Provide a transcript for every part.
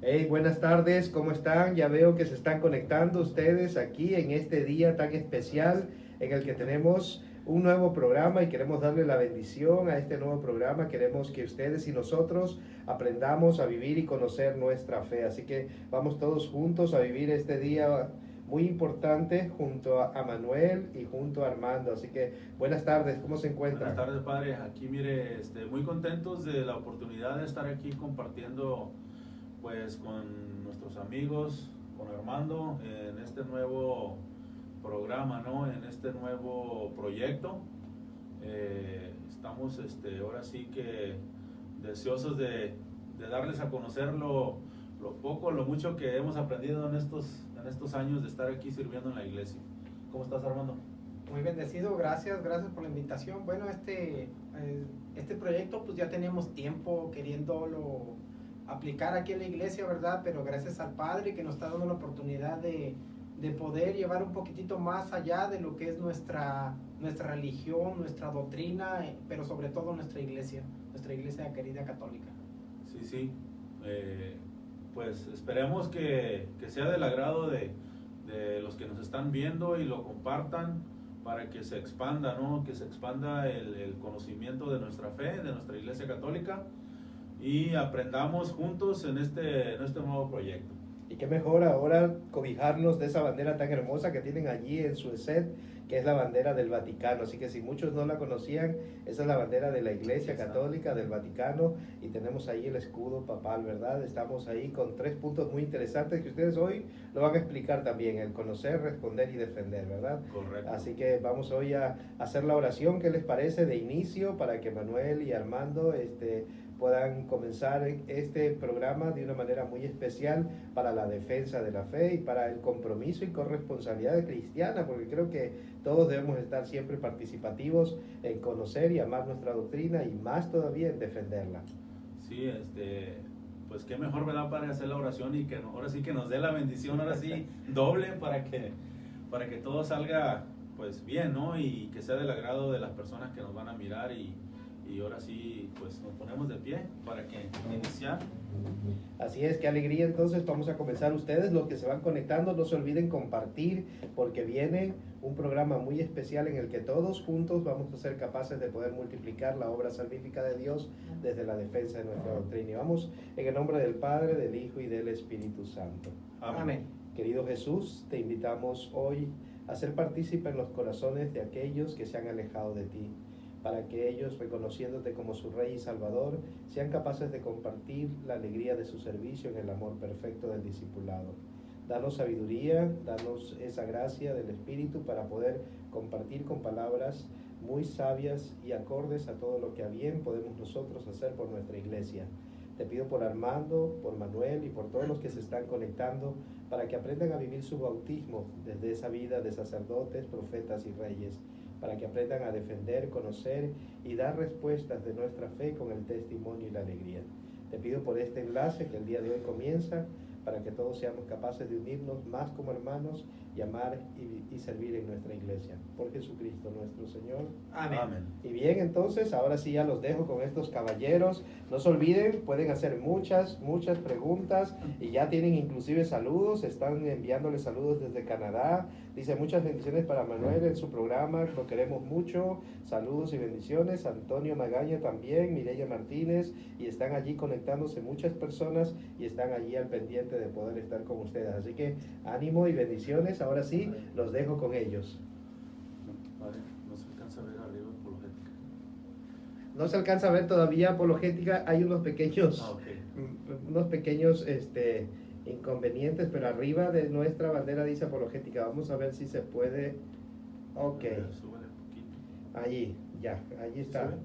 Hey, buenas tardes, ¿cómo están? Ya veo que se están conectando ustedes aquí en este día tan especial en el que tenemos un nuevo programa y queremos darle la bendición a este nuevo programa. Queremos que ustedes y nosotros aprendamos a vivir y conocer nuestra fe. Así que vamos todos juntos a vivir este día muy importante junto a Manuel y junto a Armando. Así que buenas tardes, ¿cómo se Buenas encuentran? tardes, padre. Aquí, mire, muy contentos de la oportunidad de estar aquí compartiendo, pues, con nuestros amigos, con Armando, en este nuevo programa, ¿no? En este nuevo proyecto. Estamos, ahora sí que deseosos de darles a conocer lo poco, lo mucho que hemos aprendido en estos años de estar aquí sirviendo en la iglesia. ¿Cómo estás, Armando? Muy bendecido, gracias por la invitación. Bueno, este proyecto pues ya teníamos tiempo queriéndolo aplicar aquí en la iglesia, ¿verdad? Pero gracias al Padre que nos está dando la oportunidad de poder llevar un poquitito más allá de lo que es nuestra religión, nuestra doctrina, pero sobre todo nuestra iglesia querida católica. Sí, sí. Pues esperemos que sea del agrado de los que nos están viendo y lo compartan para que se expanda, ¿no? Que se expanda el conocimiento de nuestra fe, de nuestra iglesia católica, y aprendamos juntos en este nuevo proyecto. Y qué mejor ahora cobijarnos de esa bandera tan hermosa que tienen allí en su set, que es la bandera del Vaticano. Así que si muchos no la conocían, esa es la bandera de la Iglesia Católica del Vaticano y tenemos ahí el escudo papal, ¿verdad? Estamos ahí con 3 puntos muy interesantes que ustedes hoy lo van a explicar también, el conocer, responder y defender, ¿verdad? Correcto. Así que vamos hoy a hacer la oración, ¿qué les parece? De inicio, para que Manuel y Armando puedan comenzar este programa de una manera muy especial para la defensa de la fe y para el compromiso y corresponsabilidad cristiana, porque creo que todos debemos estar siempre participativos en conocer y amar nuestra doctrina y más todavía en defenderla. Sí, pues qué mejor, ¿verdad, Padre, hacer la oración y que ahora sí que nos dé la bendición, ahora sí, doble para que todo salga pues bien, ¿no? Y que sea del agrado de las personas que nos van a mirar y ahora sí, pues nos ponemos de pie para que iniciar. Así es, qué alegría. Entonces vamos a comenzar. Ustedes, los que se van conectando, no se olviden compartir, porque viene un programa muy especial en el que todos juntos vamos a ser capaces de poder multiplicar la obra salvífica de Dios desde la defensa de nuestra doctrina. Y vamos en el nombre del Padre, del Hijo y del Espíritu Santo. Amén. Querido Jesús, te invitamos hoy a ser partícipe en los corazones de aquellos que se han alejado de ti, para que ellos, reconociéndote como su Rey y Salvador, sean capaces de compartir la alegría de su servicio en el amor perfecto del discipulado. Danos sabiduría, danos esa gracia del Espíritu para poder compartir con palabras muy sabias y acordes a todo lo que a bien podemos nosotros hacer por nuestra iglesia. Te pido por Armando, por Manuel y por todos los que se están conectando para que aprendan a vivir su bautismo desde esa vida de sacerdotes, profetas y reyes, para que aprendan a defender, conocer y dar respuestas de nuestra fe con el testimonio y la alegría. Te pido por este enlace que el día de hoy comienza, para que todos seamos capaces de unirnos más como hermanos y amar y servir en nuestra iglesia. Por Jesucristo nuestro Señor. Amén. Amén. Y bien, entonces, ahora sí ya los dejo con estos caballeros. No se olviden, pueden hacer muchas preguntas y ya tienen inclusive saludos. Están enviándoles saludos desde Canadá. Dice muchas bendiciones para Manuel en su programa, lo queremos mucho. Saludos y bendiciones. Antonio Magaña también, Mireya Martínez, y están allí conectándose muchas personas y están allí al pendiente de poder estar con ustedes. Así que ánimo y bendiciones. Ahora sí, los dejo con ellos. Padre, no se alcanza a ver arriba apologética. No se alcanza a ver todavía apologética, hay unos pequeños, Okay. unos pequeños inconvenientes, pero arriba de nuestra bandera dice apologética. Vamos a ver si se puede. Ok, Súbele un poquito. allí, ya, allí está. ¿Sube?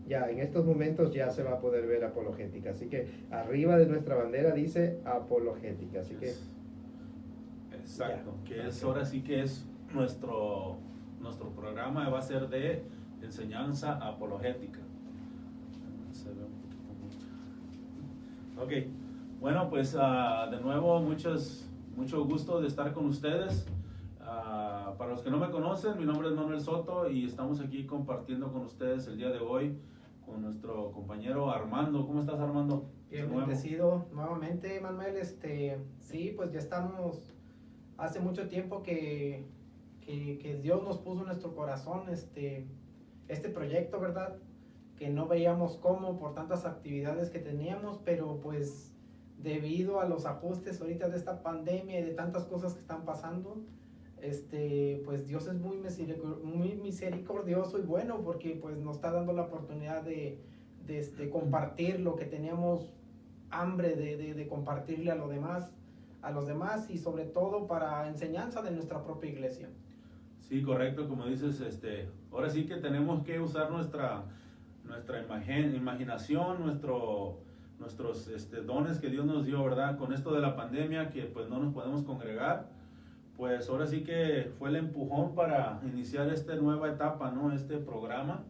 Ya, en estos momentos ya se va a poder ver apologética. Así que arriba de nuestra bandera dice apologética. Así que Exacto, ya. que es ahora sí que es nuestro programa va a ser de enseñanza apologética. Se ve un poquito mucho. Ok, bueno, pues de nuevo mucho gusto de estar con ustedes. Para los que no me conocen, mi nombre es Manuel Soto y estamos aquí compartiendo con ustedes el día de hoy con nuestro compañero Armando. ¿Cómo estás, Armando? Bien de nuevo. bendecido nuevamente, Manuel. Sí, pues ya estamos, hace mucho tiempo que Dios nos puso en nuestro corazón este proyecto, ¿verdad? Que no veíamos cómo por tantas actividades que teníamos, pero pues debido a los ajustes ahorita de esta pandemia y de tantas cosas que están pasando, pues Dios es muy misericordioso y bueno, porque pues nos está dando la oportunidad de compartir lo que teníamos hambre de compartirle a los demás y sobre todo para enseñanza de nuestra propia iglesia. Sí, correcto, como dices, ahora sí que tenemos que usar nuestra imaginación, nuestros dones que Dios nos dio, ¿verdad? Con esto de la pandemia que pues no nos podemos congregar, pues ahora sí que fue el empujón para iniciar esta nueva etapa, ¿no? Este programa,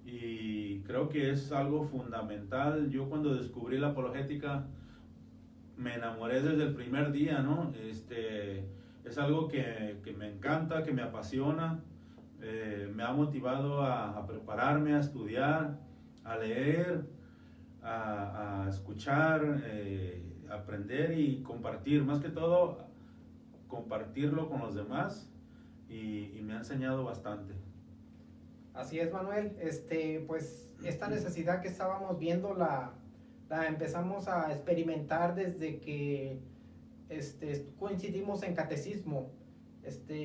y creo que es algo fundamental. Yo cuando descubrí la apologética me enamoré desde el primer día, ¿no? Es algo que me encanta, que me apasiona, me ha motivado a prepararme, a estudiar, a leer, a escuchar, aprender y compartir, más que todo compartirlo con los demás, y me ha enseñado bastante. Así es, Manuel. Pues esta necesidad que estábamos viendo la empezamos a experimentar desde que coincidimos en catecismo,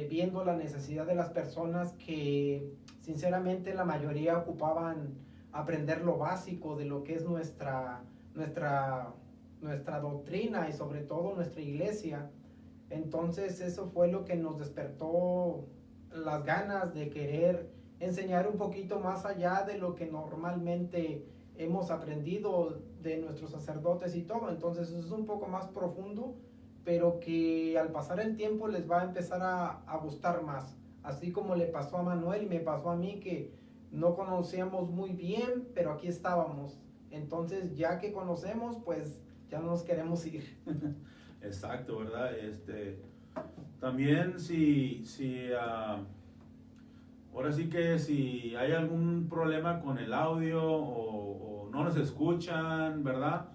viendo la necesidad de las personas que sinceramente la mayoría ocupaban aprender lo básico de lo que es nuestra doctrina y sobre todo nuestra iglesia. Entonces eso fue lo que nos despertó las ganas de querer enseñar un poquito más allá de lo que normalmente hemos aprendido de nuestros sacerdotes y todo. Entonces es un poco más profundo, pero que al pasar el tiempo les va a empezar a gustar más. Así como le pasó a Manuel y me pasó a mí, que no conocíamos muy bien, pero aquí estábamos. Entonces ya que conocemos, pues ya no nos queremos ir. Exacto, ¿verdad? También ahora sí que si hay algún problema con el audio o no nos escuchan, ¿verdad?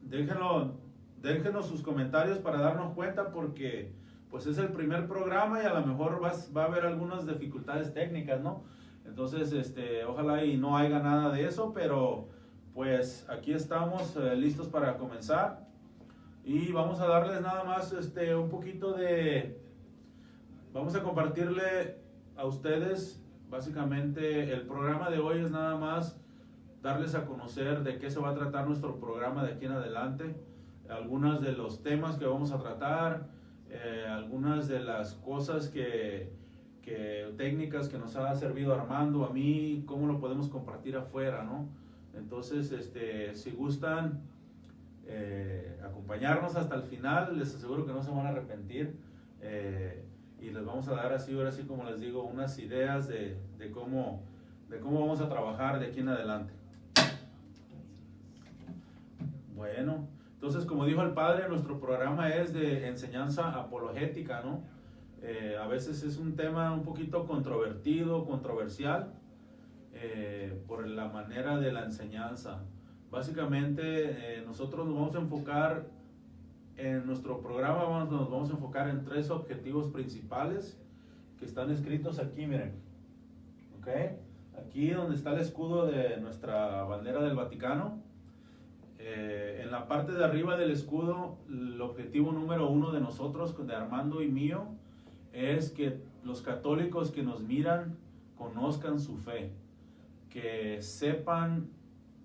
Déjenos sus comentarios para darnos cuenta, porque pues es el primer programa y a lo mejor va a haber algunas dificultades técnicas, ¿no? Entonces, ojalá y no haya nada de eso, pero pues aquí estamos listos para comenzar. Y vamos a darles nada más un poquito vamos a compartirle a ustedes, básicamente el programa de hoy es nada más darles a conocer de qué se va a tratar nuestro programa de aquí en adelante, algunos de los temas que vamos a tratar, algunas de las cosas técnicas que nos ha servido Armando, a mí, cómo lo podemos compartir afuera, ¿no? Entonces, si gustan acompañarnos hasta el final, les aseguro que no se van a arrepentir, y les vamos a dar ahora sí como les digo, unas ideas de cómo vamos a trabajar de aquí en adelante. Bueno, entonces, como dijo el padre, nuestro programa es de enseñanza apologética, ¿no? A veces es un tema un poquito controversial, por la manera de la enseñanza. Básicamente, nosotros nos vamos a enfocar en nuestro programa, nos vamos a enfocar en 3 objetivos principales que están escritos aquí, miren. ¿Ok? Aquí donde está el escudo de nuestra bandera del Vaticano, en la parte de arriba del escudo, el objetivo número 1 de nosotros, de Armando y mío, es que los católicos que nos miran conozcan su fe, que sepan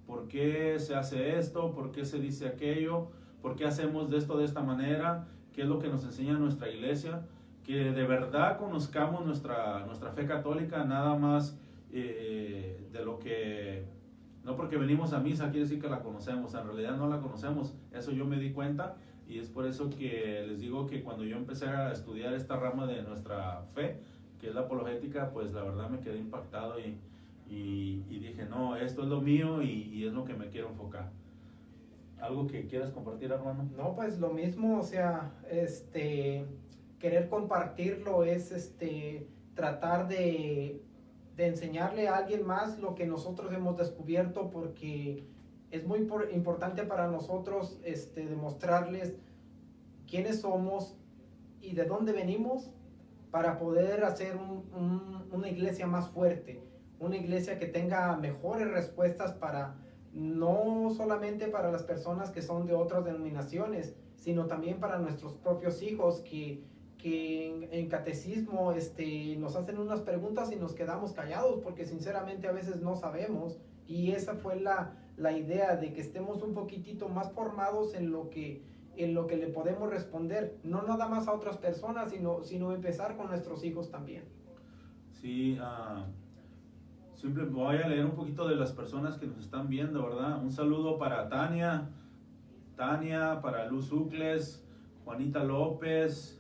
por qué se hace esto, por qué se dice aquello, por qué hacemos de esto de esta manera, qué es lo que nos enseña nuestra iglesia, que de verdad conozcamos nuestra fe católica, nada más de lo que, no porque venimos a misa quiere decir que la conocemos, en realidad no la conocemos. Eso yo me di cuenta, y es por eso que les digo que cuando yo empecé a estudiar esta rama de nuestra fe, que es la apologética, pues la verdad me quedé impactado y dije, no, esto es lo mío y es lo que me quiero enfocar. ¿Algo que quieras compartir, hermano? No, pues lo mismo, o sea, querer compartirlo es tratar de enseñarle a alguien más lo que nosotros hemos descubierto, porque es muy importante para nosotros demostrarles quiénes somos y de dónde venimos para poder hacer una iglesia más fuerte, una iglesia que tenga mejores respuestas para no solamente para las personas que son de otras denominaciones, sino también para nuestros propios hijos que en catecismo nos hacen unas preguntas y nos quedamos callados porque sinceramente a veces no sabemos, y esa fue la idea de que estemos un poquitito más formados en lo que le podemos responder, no nada más a otras personas, sino empezar con nuestros hijos también. Sí, siempre voy a leer un poquito de las personas que nos están viendo, ¿verdad? Un saludo para Tania, para Luz Ucles, Juanita López,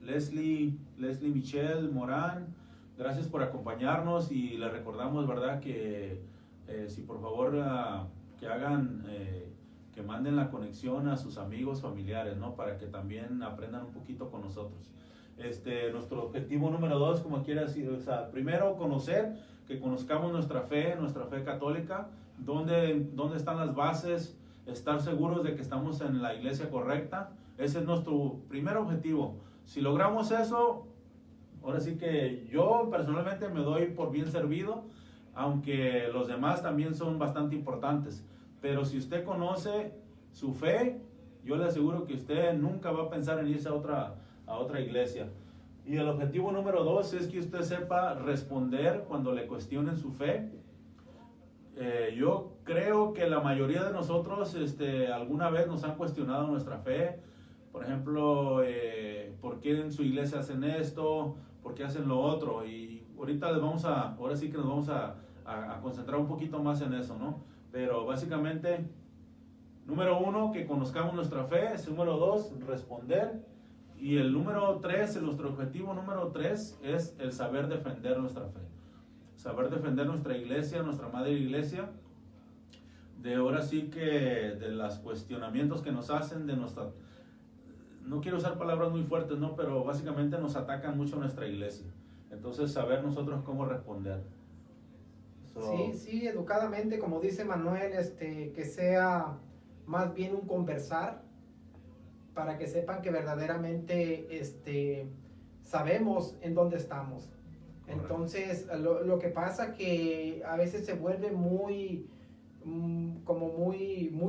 Leslie Michelle Morán. Gracias por acompañarnos y les recordamos, ¿verdad? Que si por favor que hagan, que manden la conexión a sus amigos, familiares, ¿no? Para que también aprendan un poquito con nosotros. Nuestro objetivo número 2, como quiera decir, o sea, primero que conozcamos nuestra fe católica, dónde están las bases, estar seguros de que estamos en la iglesia correcta. Ese es nuestro primer objetivo. Si logramos eso, ahora sí que yo personalmente me doy por bien servido, aunque los demás también son bastante importantes. Pero si usted conoce su fe, yo le aseguro que usted nunca va a pensar en irse a otra iglesia. Y el objetivo número 2 es que usted sepa responder cuando le cuestionen su fe. Yo creo que la mayoría de nosotros alguna vez nos han cuestionado nuestra fe. Por ejemplo, ¿por qué en su iglesia hacen esto? ¿Por qué hacen lo otro? Y ahorita ahora sí que nos vamos a concentrar un poquito más en eso, ¿no? Pero básicamente, número 1, que conozcamos nuestra fe. Número 2, responder. Y el número 3, nuestro objetivo número 3 es el saber defender nuestra fe. Saber defender nuestra iglesia, nuestra madre iglesia, de ahora sí que de los cuestionamientos que nos hacen, no quiero usar palabras muy fuertes, ¿no? Pero básicamente nos atacan mucho nuestra iglesia. Entonces, saber nosotros cómo responder. Sí, educadamente, como dice Manuel, que sea más bien un conversar, para que sepan que verdaderamente sabemos en dónde estamos. Correcto. Entonces, lo que pasa que a veces se vuelve muy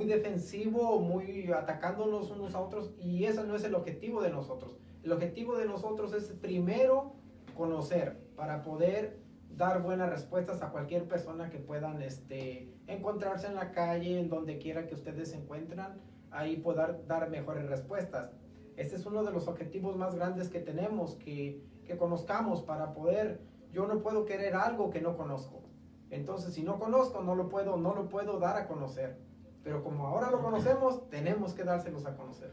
defensivo, muy atacándonos unos a otros, y ese no es el objetivo de nosotros. El objetivo de nosotros es primero conocer, para poder dar buenas respuestas a cualquier persona que puedan encontrarse en la calle, en donde quiera que ustedes se encuentran, ahí poder dar mejores respuestas. Este es uno de los objetivos más grandes que tenemos, que conozcamos para poder. Yo no puedo querer algo que no conozco. Entonces, si no conozco, no lo puedo dar a conocer. Pero como ahora lo conocemos, tenemos que dárselos a conocer.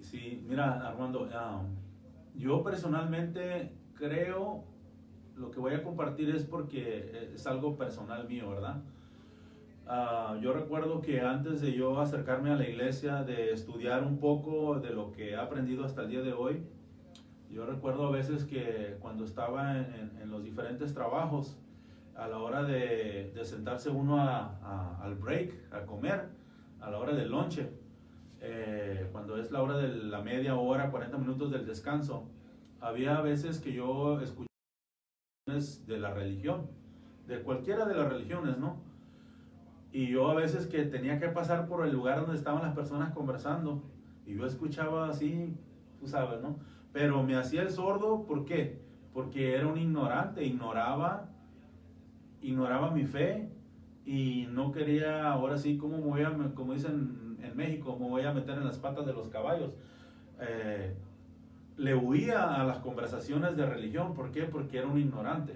Sí, mira, Armando, yo personalmente creo, lo que voy a compartir es porque es algo personal mío, ¿verdad? Yo recuerdo que antes de yo acercarme a la iglesia, de estudiar un poco de lo que he aprendido hasta el día de hoy, yo recuerdo a veces que cuando estaba en los diferentes trabajos, a la hora de sentarse uno al break, a comer, a la hora del lonche, cuando es la hora de la media hora, 40 minutos del descanso, había veces que yo escuchaba de la religión, de cualquiera de las religiones, ¿no? Y yo a veces que tenía que pasar por el lugar donde estaban las personas conversando, y yo escuchaba así, tú sabes, ¿no? Pero me hacía el sordo, ¿por qué? Porque era un ignorante, ignoraba mi fe, y no quería, ahora sí, como dicen en México, me voy a meter en las patas de los caballos. Le huía a las conversaciones de religión. ¿Por qué? Porque era un ignorante.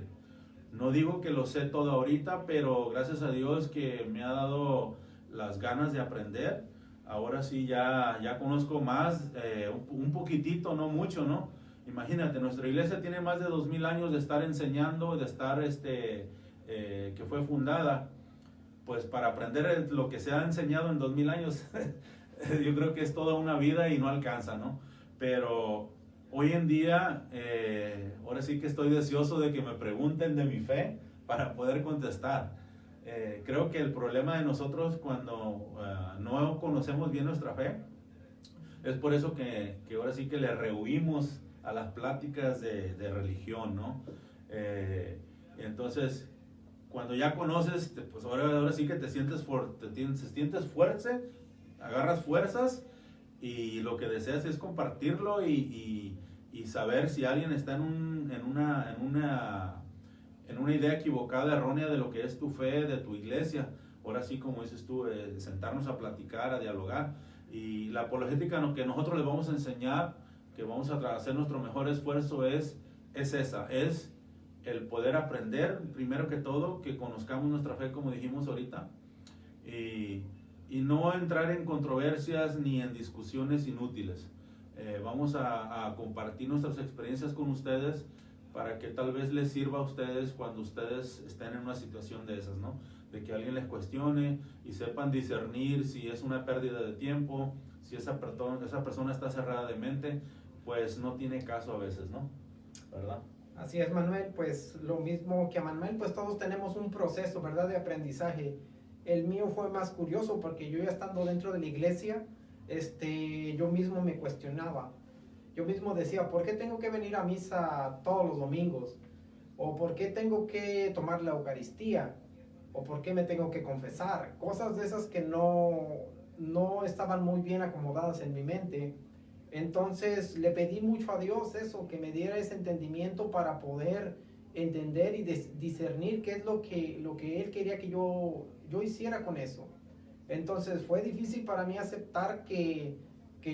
No digo que lo sé todo ahorita, pero gracias a Dios que me ha dado las ganas de aprender. Ahora sí ya conozco más, un poquitito, no mucho, ¿no? Imagínate, nuestra iglesia tiene más de 2000 años de estar enseñando, de estar, que fue fundada. Pues para aprender lo que se ha enseñado en 2000 años, yo creo que es toda una vida y no alcanza, ¿no? Pero hoy en día, ahora sí que estoy deseoso de que me pregunten de mi fe para poder contestar. Creo que el problema de nosotros cuando no conocemos bien nuestra fe, es por eso que ahora sí que le rehuimos a las pláticas de religión, ¿no? Entonces, cuando ya conoces, pues ahora sí que te sientes fuerte, agarras fuerzas y lo que deseas es compartirlo y saber si alguien está en una idea equivocada, errónea de lo que es tu fe, de tu iglesia. Ahora sí, como dices tú, sentarnos a platicar, a dialogar. Y la apologética que nosotros les vamos a enseñar, que vamos a hacer nuestro mejor esfuerzo es el poder aprender, primero que todo, que conozcamos nuestra fe, como dijimos ahorita, y no entrar en controversias ni en discusiones inútiles. Vamos a compartir nuestras experiencias con ustedes para que tal vez les sirva a ustedes cuando ustedes estén en una situación de esas, ¿no? De que alguien les cuestione y sepan discernir si es una pérdida de tiempo, si esa persona está cerrada de mente, pues no tiene caso a veces, ¿no? ¿Verdad? Así es, Manuel, pues lo mismo que a Manuel, pues todos tenemos un proceso, ¿verdad?, de aprendizaje. El mío fue más curioso porque yo ya estando dentro de la iglesia, yo mismo me cuestionaba. Yo mismo decía, ¿por qué tengo que venir a misa todos los domingos? ¿O por qué tengo que tomar la Eucaristía? ¿O por qué me tengo que confesar? Cosas de esas que no estaban muy bien acomodadas en mi mente. Entonces le pedí mucho a Dios eso, que me diera ese entendimiento para poder entender y discernir qué es lo que Él quería que yo hiciera con eso. Entonces fue difícil para mí aceptar que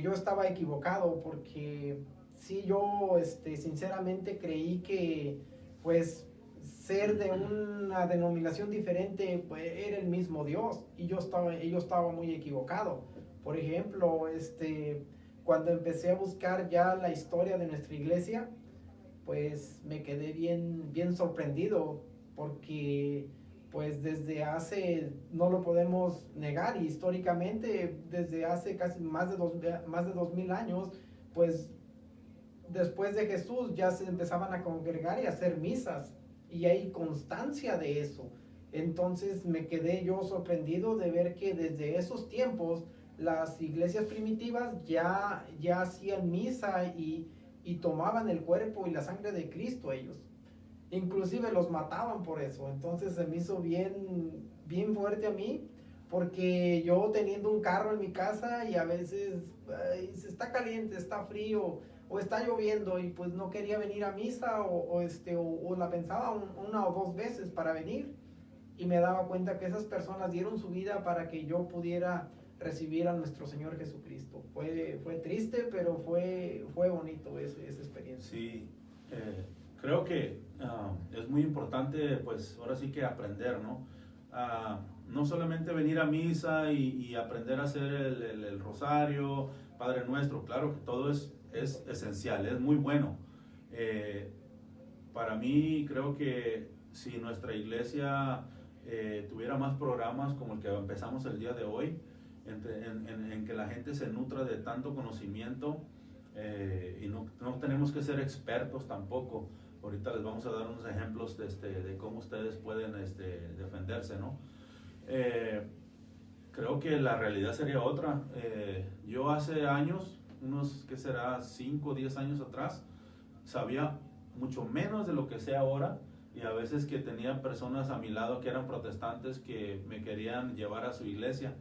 yo estaba equivocado, porque sí, yo sinceramente creí que pues ser de una denominación diferente pues era el mismo Dios, y yo estaba muy equivocado. Por ejemplo, cuando empecé a buscar ya la historia de nuestra iglesia, pues me quedé bien sorprendido, porque pues desde hace, no lo podemos negar, históricamente, desde hace casi más de 2000 años, pues después de Jesús ya se empezaban a congregar y a hacer misas, y hay constancia de eso. Entonces me quedé yo sorprendido de ver que desde esos tiempos las iglesias primitivas ya hacían misa y tomaban el cuerpo y la sangre de Cristo ellos. Inclusive los mataban por eso. Entonces se me hizo bien fuerte a mí, porque yo teniendo un carro en mi casa y a veces está caliente, está frío o está lloviendo y pues no quería venir a misa o la pensaba una o dos veces para venir, y me daba cuenta que esas personas dieron su vida para que yo pudiera recibir a nuestro Señor Jesucristo. Fue triste, pero fue bonito esa experiencia. Sí, creo que es muy importante, pues ahora sí que aprender, ¿no? No solamente venir a misa y aprender a hacer el rosario, Padre Nuestro, claro que todo es esencial, es muy bueno. Para mí creo que si nuestra iglesia tuviera más programas como el que empezamos el día de hoy, en que la gente se nutra de tanto conocimiento, y no tenemos que ser expertos tampoco. Ahorita les vamos a dar unos ejemplos de cómo ustedes pueden defenderse, ¿no? Creo que la realidad sería otra. Yo hace años, unos, ¿qué será? 5 o 10 años atrás, sabía mucho menos de lo que sé ahora, y a veces que tenía personas a mi lado que eran protestantes que me querían llevar a su iglesia.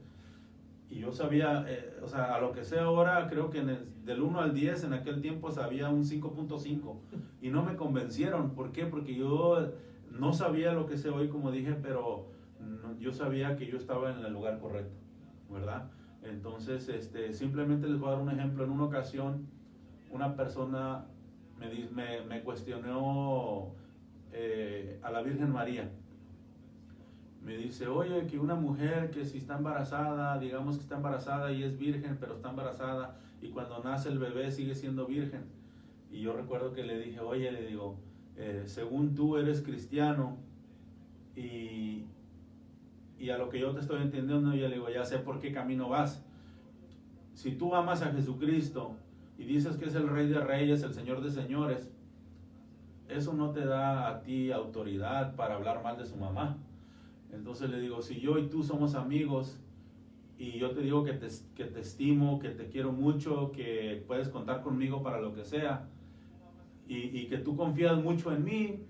Y yo sabía, o sea, a lo que sé ahora, creo que del 1 al 10 en aquel tiempo sabía un 5.5 y no me convencieron. ¿Por qué? Porque yo no sabía lo que sé hoy, como dije, pero yo sabía que yo estaba en el lugar correcto, ¿verdad? Entonces, simplemente les voy a dar un ejemplo. En una ocasión, una persona me cuestionó a la Virgen María. Me dice, oye, que una mujer que si está embarazada, digamos que está embarazada y es virgen, pero está embarazada, y cuando nace el bebé sigue siendo virgen. Y yo recuerdo que le dije, oye, le digo, según tú eres cristiano, y a lo que yo te estoy entendiendo, yo le digo, ya sé por qué camino vas. Si tú amas a Jesucristo y dices que es el Rey de Reyes, el Señor de Señores, eso no te da a ti autoridad para hablar mal de su mamá. Entonces le digo, si yo y tú somos amigos y yo te digo que te estimo, que te quiero mucho, que puedes contar conmigo para lo que sea, y que tú confías mucho en mí,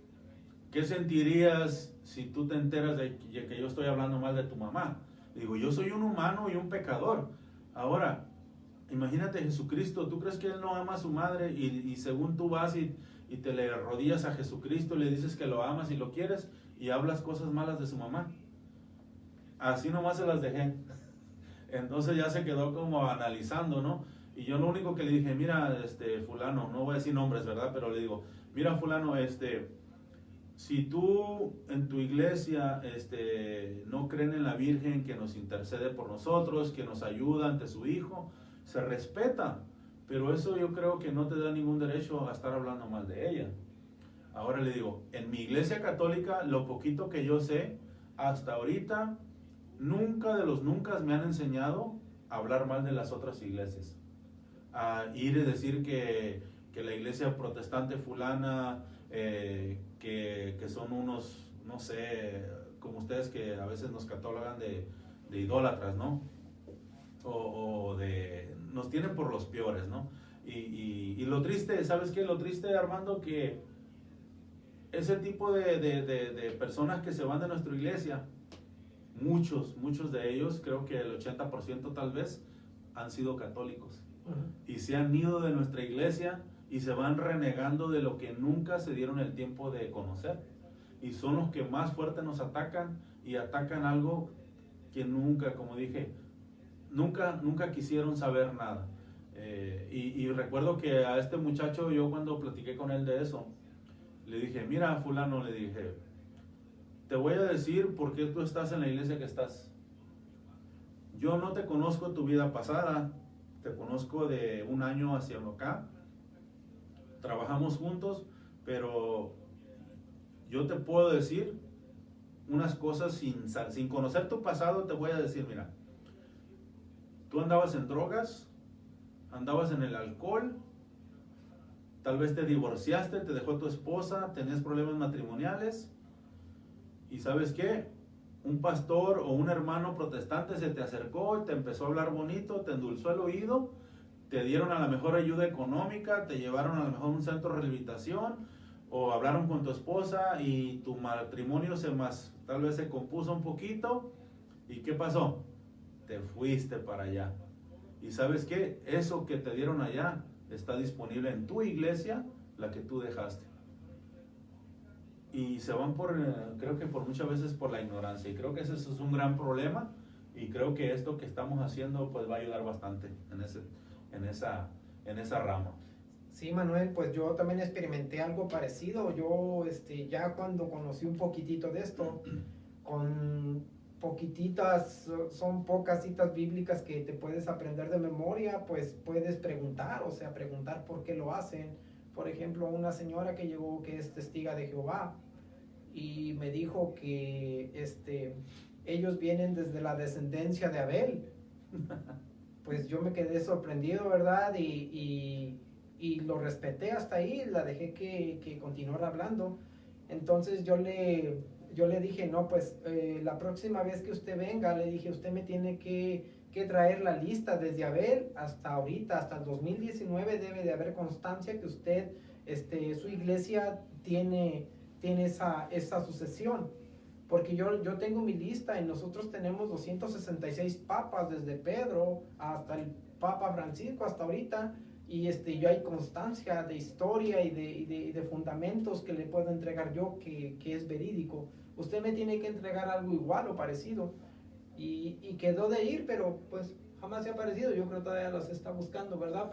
¿qué sentirías si tú te enteras de que yo estoy hablando mal de tu mamá? Digo, yo soy un humano y un pecador. Ahora, imagínate Jesucristo, ¿tú crees que Él no ama a su madre? Y según tú vas y te le rodillas a Jesucristo y le dices que lo amas y lo quieres y hablas cosas malas de su mamá. Así nomás se las dejé. Entonces ya se quedó como analizando, ¿no? Y yo lo único que le dije, mira, fulano, no voy a decir nombres, ¿verdad? Pero le digo, mira, fulano, si tú en tu iglesia no creen en la Virgen que nos intercede por nosotros, que nos ayuda ante su Hijo, se respeta, pero eso yo creo que no te da ningún derecho a estar hablando mal de ella. Ahora le digo, en mi iglesia católica, lo poquito que yo sé, hasta ahorita, nunca de los nunca me han enseñado a hablar mal de las otras iglesias. A ir y decir que la iglesia protestante fulana, que son unos, no sé, como ustedes que a veces nos catalogan de idólatras, ¿no? O nos tienen por los peores, ¿no? Y lo triste, ¿sabes qué? Lo triste, Armando, que ese tipo de personas que se van de nuestra iglesia, muchos de ellos, creo que el 80% tal vez, han sido católicos. Y se han ido de nuestra iglesia y se van renegando de lo que nunca se dieron el tiempo de conocer. Y son los que más fuerte nos atacan y atacan algo que nunca, como dije, nunca quisieron saber nada. Y recuerdo que a este muchacho, yo cuando platiqué con él de eso, le dije, mira, fulano, le dije, te voy a decir por qué tú estás en la iglesia que estás. Yo no te conozco tu vida pasada, te conozco de un año hacia acá, trabajamos juntos, pero yo te puedo decir unas cosas sin conocer tu pasado. Te voy a decir, mira, tú andabas en drogas, andabas en el alcohol, tal vez te divorciaste, te dejó tu esposa, tenías problemas matrimoniales, y ¿sabes qué? Un pastor o un hermano protestante se te acercó y te empezó a hablar bonito, te endulzó el oído, te dieron a lo mejor ayuda económica, te llevaron a lo mejor a un centro de rehabilitación, o hablaron con tu esposa y tu matrimonio tal vez se compuso un poquito. ¿Y qué pasó? Te fuiste para allá. ¿Y sabes qué? Eso que te dieron allá está disponible en tu iglesia, la que tú dejaste. Y se van creo que por muchas veces por la ignorancia. Y creo que ese es un gran problema. Y creo que esto que estamos haciendo pues va a ayudar bastante en esa rama. Sí, Manuel, pues yo también experimenté algo parecido. Yo ya cuando conocí un poquitito de esto, con poquititas, son pocas citas bíblicas que te puedes aprender de memoria, pues puedes preguntar, preguntar por qué lo hacen. Por ejemplo, una señora que llegó, que es testiga de Jehová, y me dijo que ellos vienen desde la descendencia de Abel. Pues yo me quedé sorprendido, ¿verdad? Y lo respeté hasta ahí, la dejé que continuara hablando. Entonces yo le dije, no, pues la próxima vez que usted venga, le dije, usted me tiene que traer la lista desde Abel hasta ahorita, hasta el 2019 debe de haber constancia que usted, su iglesia tiene esa sucesión. Porque yo tengo mi lista y nosotros tenemos 266 papas desde Pedro hasta el Papa Francisco hasta ahorita. Y yo hay constancia de historia y de fundamentos que le puedo entregar yo que es verídico. Usted me tiene que entregar algo igual o parecido. Y quedó de ir, pero pues jamás se ha aparecido. Yo creo que todavía las está buscando, ¿verdad?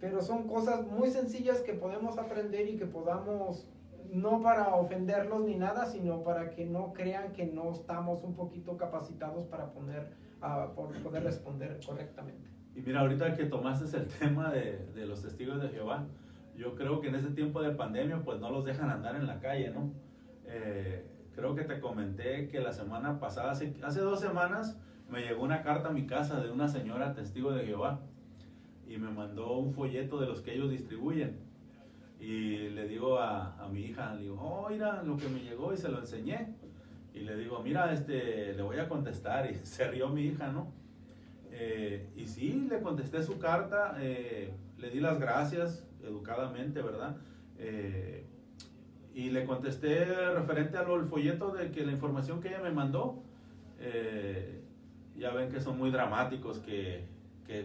Pero son cosas muy sencillas que podemos aprender y que podamos, no para ofenderlos ni nada, sino para que no crean que no estamos un poquito capacitados para poder responder correctamente. Y mira, ahorita que tomaste el tema de los testigos de Jehová, yo creo que en ese tiempo de pandemia pues no los dejan andar en la calle, ¿no? Creo que te comenté que la semana pasada, hace 2 semanas, me llegó una carta a mi casa de una señora testigo de Jehová y me mandó un folleto de los que ellos distribuyen. Y le digo a mi hija, le digo, oh, mira lo que me llegó, y se lo enseñé. y le digo, mira, le voy a contestar, y se rió mi hija, ¿no? Y sí, le contesté su carta, le di las gracias educadamente, ¿verdad? Y le contesté referente al folleto de que la información que ella me mandó, ya ven que son muy dramáticos, que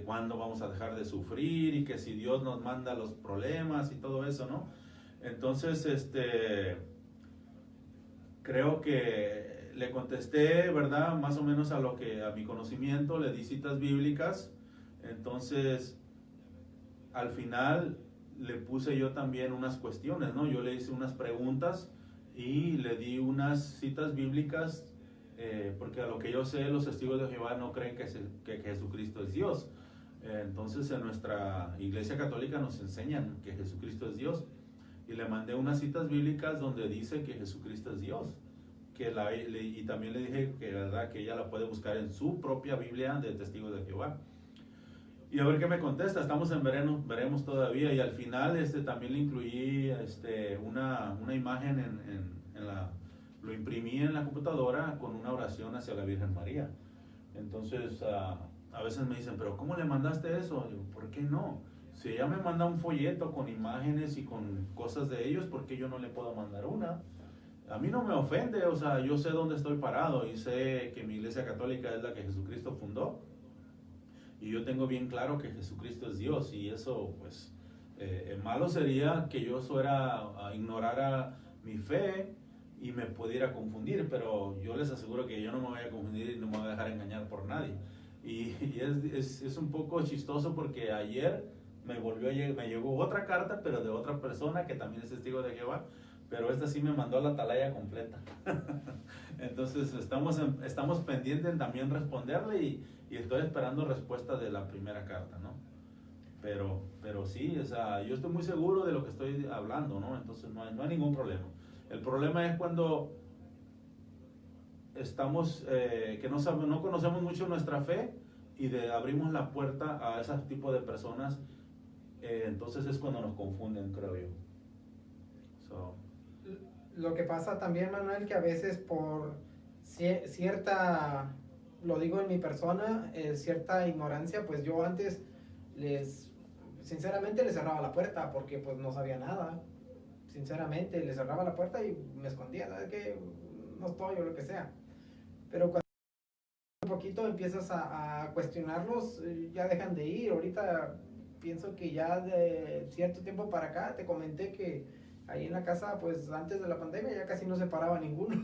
cuándo vamos a dejar de sufrir y que si Dios nos manda los problemas y todo eso, ¿no? Entonces, creo que le contesté, ¿verdad? Más o menos a mi conocimiento, le di citas bíblicas. Entonces, al final le puse yo también unas cuestiones, ¿no? Yo le hice unas preguntas y le di unas citas bíblicas, porque a lo que yo sé, los testigos de Jehová no creen que Jesucristo es Dios. Entonces, en nuestra iglesia católica nos enseñan que Jesucristo es Dios. Y le mandé unas citas bíblicas donde dice que Jesucristo es Dios. Y también le dije que, ¿verdad?, que ella la puede buscar en su propia Biblia de Testigos de Jehová. Y a ver qué me contesta. Estamos en veremos todavía. Y al final también le incluí una imagen lo imprimí en la computadora con una oración hacia la Virgen María. Entonces, a veces me dicen, pero ¿cómo le mandaste eso? Digo, ¿por qué no? Si ella me manda un folleto con imágenes y con cosas de ellos, ¿por qué yo no le puedo mandar una? A mí no me ofende, o sea, yo sé dónde estoy parado y sé que mi iglesia católica es la que Jesucristo fundó. Y yo tengo bien claro que Jesucristo es Dios, y eso, pues, malo sería que yo ignorara mi fe y me pudiera confundir, pero yo les aseguro que yo no me voy a confundir y no me voy a dejar engañar por nadie. Y es un poco chistoso porque ayer me llegó otra carta, pero de otra persona que también es testigo de Jehová, pero esta sí me mandó la atalaya completa. Entonces estamos pendientes en también responderle, y estoy esperando respuesta de la primera carta, ¿no? Pero sí, o sea, yo estoy muy seguro de lo que estoy hablando, ¿no? Entonces no hay ningún problema. El problema es cuando estamos, que no conocemos mucho nuestra fe y abrimos la puerta a ese tipo de personas, entonces es cuando nos confunden, creo yo. Lo que pasa también, Manuel, que a veces por cierta, lo digo en mi persona, cierta ignorancia, pues yo antes sinceramente les cerraba la puerta porque pues no sabía nada. Sinceramente, les cerraba la puerta y me escondía, ¿sabes qué? No estoy o lo que sea. Pero cuando un poquito empiezas a cuestionarlos, ya dejan de ir. Ahorita pienso que ya de cierto tiempo para acá, te comenté que ahí en la casa, pues antes de la pandemia ya casi no se paraba ninguno.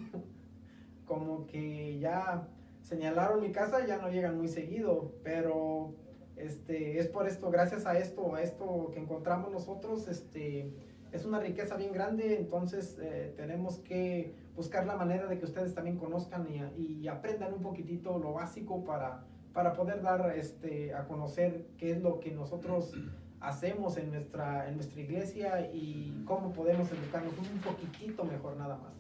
Como que ya señalaron mi casa, ya no llegan muy seguido, pero es por esto, gracias a esto que encontramos nosotros, es una riqueza bien grande. Entonces tenemos que buscar la manera de que ustedes también conozcan y aprendan un poquitito lo básico para poder dar a conocer qué es lo que nosotros hacemos en nuestra iglesia y cómo podemos educarnos un poquitito mejor, nada más.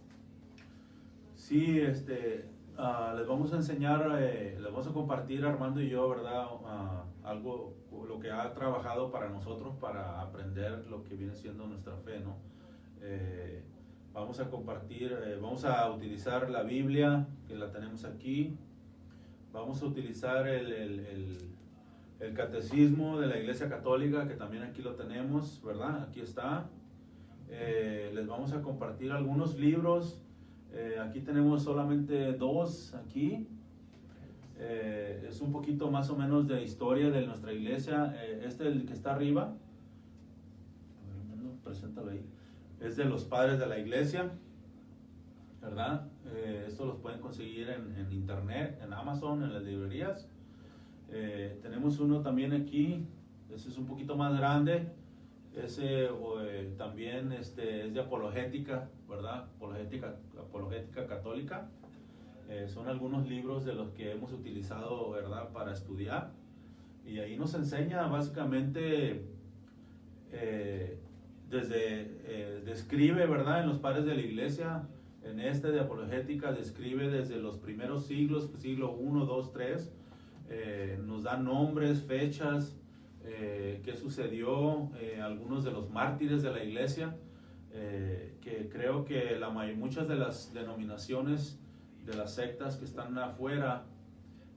Sí, les vamos a enseñar, les vamos a compartir, Armando y yo, ¿verdad? Algo, lo que ha trabajado para nosotros para aprender lo que viene siendo nuestra fe, ¿no? Vamos a compartir, vamos a utilizar la Biblia, que la tenemos aquí. Vamos a utilizar el catecismo de la Iglesia Católica, que también aquí lo tenemos, ¿verdad? Aquí está. Les vamos a compartir algunos libros. Aquí tenemos solamente 2 aquí. Es un poquito más o menos de historia de nuestra iglesia. El que está arriba, a ver, preséntalo ahí, es de los padres de la iglesia, ¿verdad? Esto los pueden conseguir en internet, en Amazon, en las librerías. Tenemos uno también aquí, ese es un poquito más grande. Ese también es de apologética, ¿verdad? Apologética católica. Son algunos libros de los que hemos utilizado, ¿verdad?, para estudiar. Y ahí nos enseña básicamente, describe, ¿verdad?, en los padres de la iglesia, en de apologética, describe desde los primeros siglos, siglo I, II, III, nos da nombres, fechas, qué sucedió, algunos de los mártires de la iglesia, que creo que muchas de las denominaciones de las sectas que están afuera,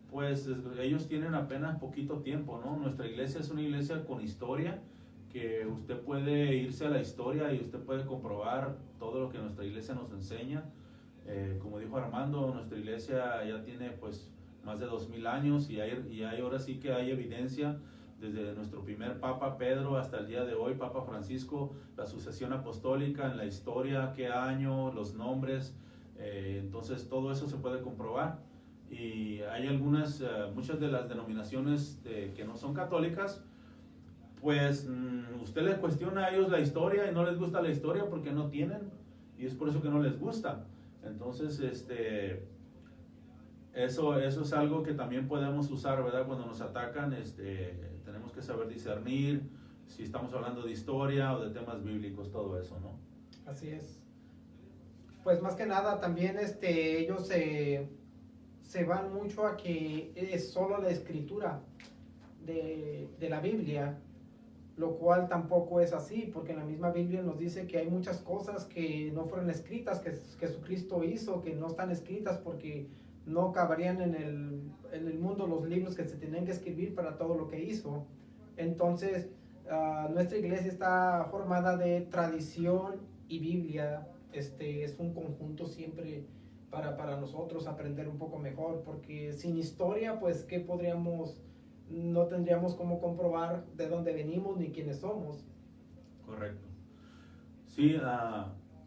pues ellos tienen apenas poquito tiempo, ¿no? Nuestra iglesia es una iglesia con historia, que usted puede irse a la historia y usted puede comprobar todo lo que nuestra iglesia nos enseña. Como dijo Armando, nuestra iglesia ya tiene pues más de 2000 años y hay ahora sí que hay evidencia desde nuestro primer Papa Pedro hasta el día de hoy, Papa Francisco, la sucesión apostólica en la historia, qué año, los nombres, entonces todo eso se puede comprobar. Y hay muchas de las denominaciones que no son católicas, pues usted les cuestiona a ellos la historia y no les gusta la historia porque no tienen, y es por eso que no les gusta. Entonces, eso es algo que también podemos usar, ¿verdad? Cuando nos atacan, tenemos que saber discernir si estamos hablando de historia o de temas bíblicos, todo eso, ¿no? Así es. Pues más que nada también ellos se van mucho a que es solo la escritura de la Biblia, lo cual tampoco es así, porque en la misma Biblia nos dice que hay muchas cosas que no fueron escritas, que Jesucristo hizo, que no están escritas porque no caberían en el mundo los libros que se tenían que escribir para todo lo que hizo. Entonces, nuestra iglesia está formada de tradición y Biblia. Es un conjunto siempre para nosotros aprender un poco mejor, porque sin historia, pues, ¿qué podríamos? No tendríamos cómo comprobar de dónde venimos ni quiénes somos. Correcto. Sí,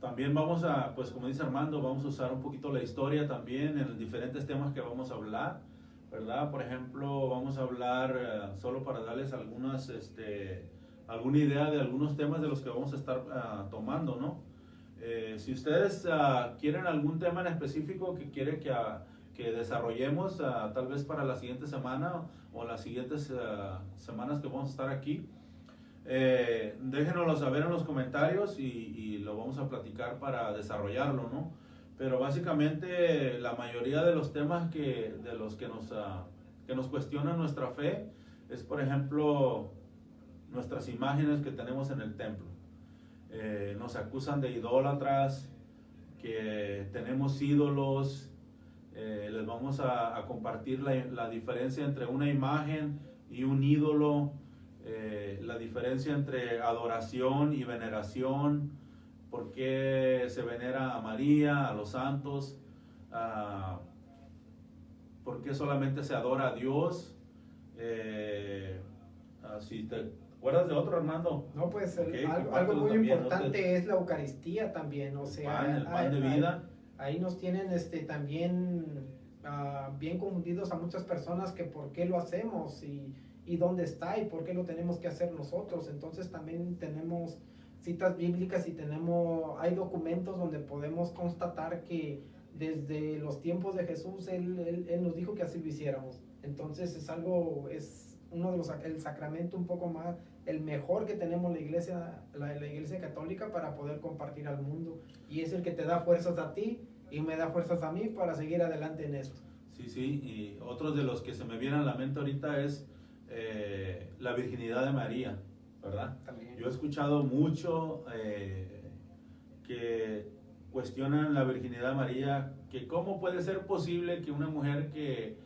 también vamos a, pues como dice Armando, vamos a usar un poquito la historia también en los diferentes temas que vamos a hablar, ¿verdad? Por ejemplo, vamos a hablar, solo para darles alguna idea de algunos temas de los que vamos a estar tomando, ¿no? Si ustedes quieren algún tema en específico que quiere que desarrollemos tal vez para la siguiente semana o las siguientes semanas que vamos a estar aquí, déjenoslo saber en los comentarios y lo vamos a platicar para desarrollarlo, ¿no? Pero básicamente la mayoría de los temas que nos cuestionan nuestra fe es, por ejemplo, nuestras imágenes que tenemos en el templo. Nos acusan de idólatras, que tenemos ídolos. Les vamos a compartir la diferencia entre una imagen y un ídolo, la diferencia entre adoración y veneración, por qué se venera a María, a los santos, por qué solamente se adora a Dios. Si te acuerdas de otro, Armando. No, pues Okay, algo muy también, importante ¿no? es la Eucaristía también, o sea, El pan de vida. Ahí nos tienen también bien confundidos a muchas personas que por qué lo hacemos y dónde está y por qué lo tenemos que hacer nosotros. Entonces también tenemos citas bíblicas y hay documentos donde podemos constatar que desde los tiempos de Jesús él nos dijo que así lo hiciéramos. Entonces es uno de el sacramento un poco más, el mejor que tenemos la iglesia católica para poder compartir al mundo, y es el que te da fuerzas a ti y me da fuerzas a mí para seguir adelante en esto. Sí, y otros de los que se me vienen a la mente ahorita es la virginidad de María, ¿verdad? También. Yo he escuchado mucho que cuestionan la virginidad de María, que cómo puede ser posible que una mujer que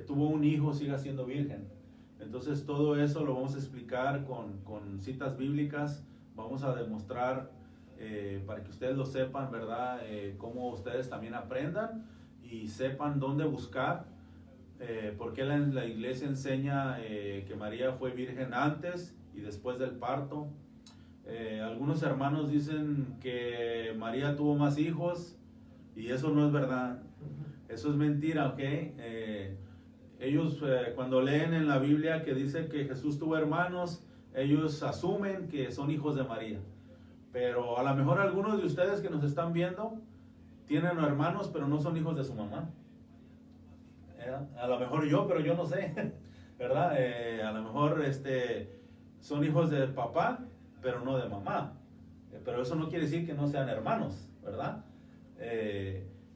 tuvo un hijo siga siendo virgen. Entonces todo eso lo vamos a explicar con citas bíblicas, vamos a demostrar para que ustedes lo sepan, ¿verdad? Cómo ustedes también aprendan y sepan dónde buscar, porque la iglesia enseña que María fue virgen antes y después del parto. Algunos hermanos dicen que María tuvo más hijos y eso no es verdad, eso es mentira, ¿ok? Ellos cuando leen en la Biblia que dice que Jesús tuvo hermanos, ellos asumen que son hijos de María. Pero a lo mejor algunos de ustedes que nos están viendo tienen hermanos, pero no son hijos de su mamá. A lo mejor yo, pero yo no sé, ¿verdad? A lo mejor son hijos de papá, pero no de mamá. Pero eso no quiere decir que no sean hermanos, ¿verdad?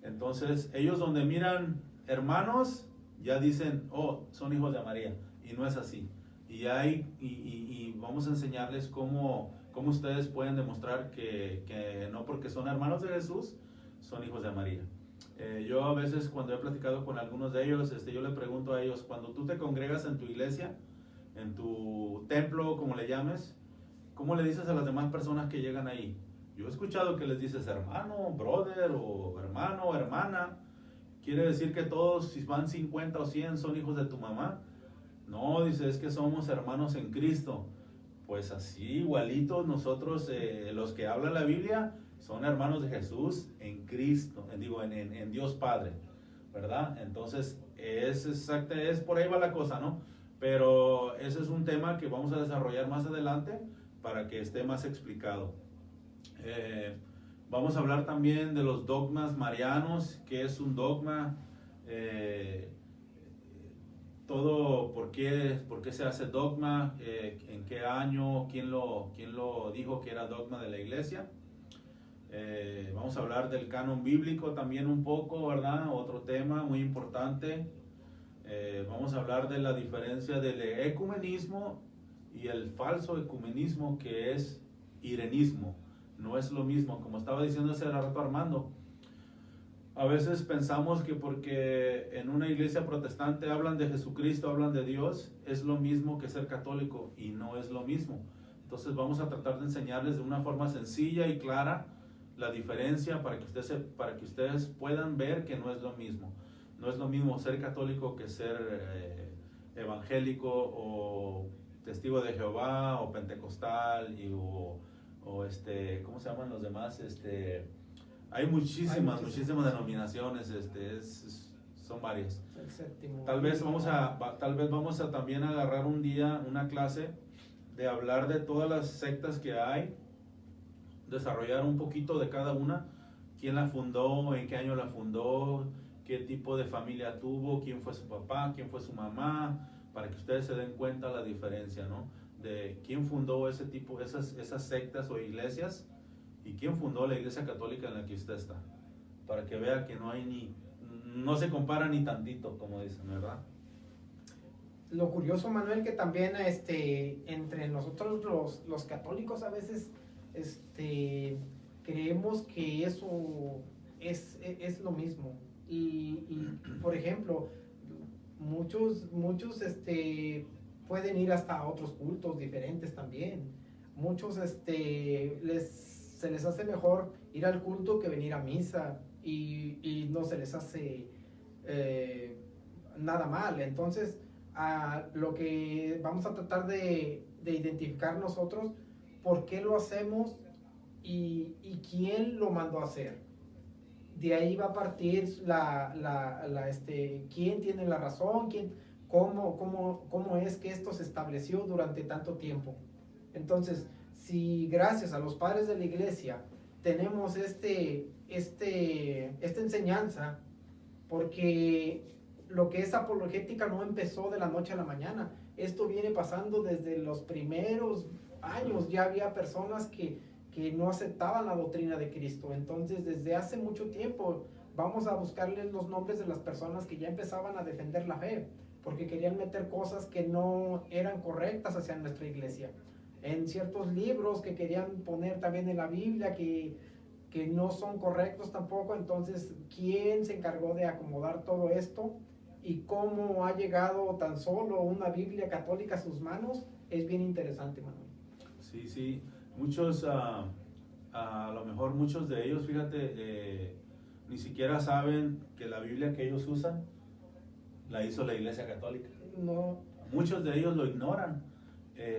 Entonces, ellos donde miran hermanos, ya dicen, oh, son hijos de María, y no es así. Y vamos a enseñarles cómo ustedes pueden demostrar que no porque son hermanos de Jesús, son hijos de María. Yo a veces cuando he platicado con algunos de ellos, yo le pregunto a ellos, cuando tú te congregas en tu iglesia, en tu templo, como le llames, ¿cómo le dices a las demás personas que llegan ahí? Yo he escuchado que les dices hermano, brother, o hermano, hermana. ¿Quiere decir que todos, si van 50 o 100, son hijos de tu mamá? No, dice, es que somos hermanos en Cristo. Pues así, igualitos nosotros, los que hablan la Biblia, son hermanos de Jesús en Cristo, en Dios Padre, ¿verdad? Entonces, es por ahí va la cosa, ¿no? Pero ese es un tema que vamos a desarrollar más adelante para que esté más explicado. Vamos a hablar también de los dogmas marianos, qué es un dogma, todo, por qué se hace dogma, en qué año, quién lo dijo que era dogma de la iglesia. Vamos a hablar del canon bíblico también un poco, ¿verdad? Otro tema muy importante. Vamos a hablar de la diferencia del ecumenismo y el falso ecumenismo, que es irenismo. No es lo mismo, como estaba diciendo hace rato Armando. A veces pensamos que porque en una iglesia protestante hablan de Jesucristo, hablan de Dios, es lo mismo que ser católico, y no es lo mismo. Entonces vamos a tratar de enseñarles de una forma sencilla y clara la diferencia para que ustedes puedan ver que no es lo mismo. No es lo mismo ser católico que ser evangélico o testigo de Jehová o pentecostal o ¿cómo se llaman los demás? Hay muchísimas denominaciones, son varias. El séptimo. Tal vez vamos a también agarrar un día una clase de hablar de todas las sectas que hay, desarrollar un poquito de cada una, quién la fundó, en qué año la fundó, qué tipo de familia tuvo, quién fue su papá, quién fue su mamá, para que ustedes se den cuenta la diferencia, ¿no? De quién fundó esas sectas o iglesias y quién fundó la iglesia católica en la que usted está, para que vea que no se compara ni tantito, como dicen, ¿verdad? Lo curioso, Manuel, que también entre nosotros los católicos a veces creemos que eso es lo mismo. Y por ejemplo, muchos pueden ir hasta otros cultos diferentes también. Muchos se les hace mejor ir al culto que venir a misa, y no se les hace nada mal. Entonces, lo que vamos a tratar de identificar nosotros, por qué lo hacemos y quién lo mandó a hacer. De ahí va a partir quién tiene la razón, cómo es que esto se estableció durante tanto tiempo. Entonces, si gracias a los padres de la iglesia tenemos esta enseñanza, porque lo que es apologética no empezó de la noche a la mañana. Esto viene pasando desde los primeros años. Ya había personas que no aceptaban la doctrina de Cristo. Entonces, desde hace mucho tiempo vamos a buscarles los nombres de las personas que ya empezaban a defender la fe, porque querían meter cosas que no eran correctas hacia nuestra iglesia. En ciertos libros que querían poner también en la Biblia que no son correctos tampoco. Entonces, ¿quién se encargó de acomodar todo esto? Y cómo ha llegado tan solo una Biblia católica a sus manos, es bien interesante, Manuel. Sí. Muchos, a lo mejor muchos de ellos, fíjate, ni siquiera saben que la Biblia que ellos usan la hizo la Iglesia Católica. No. Muchos de ellos lo ignoran,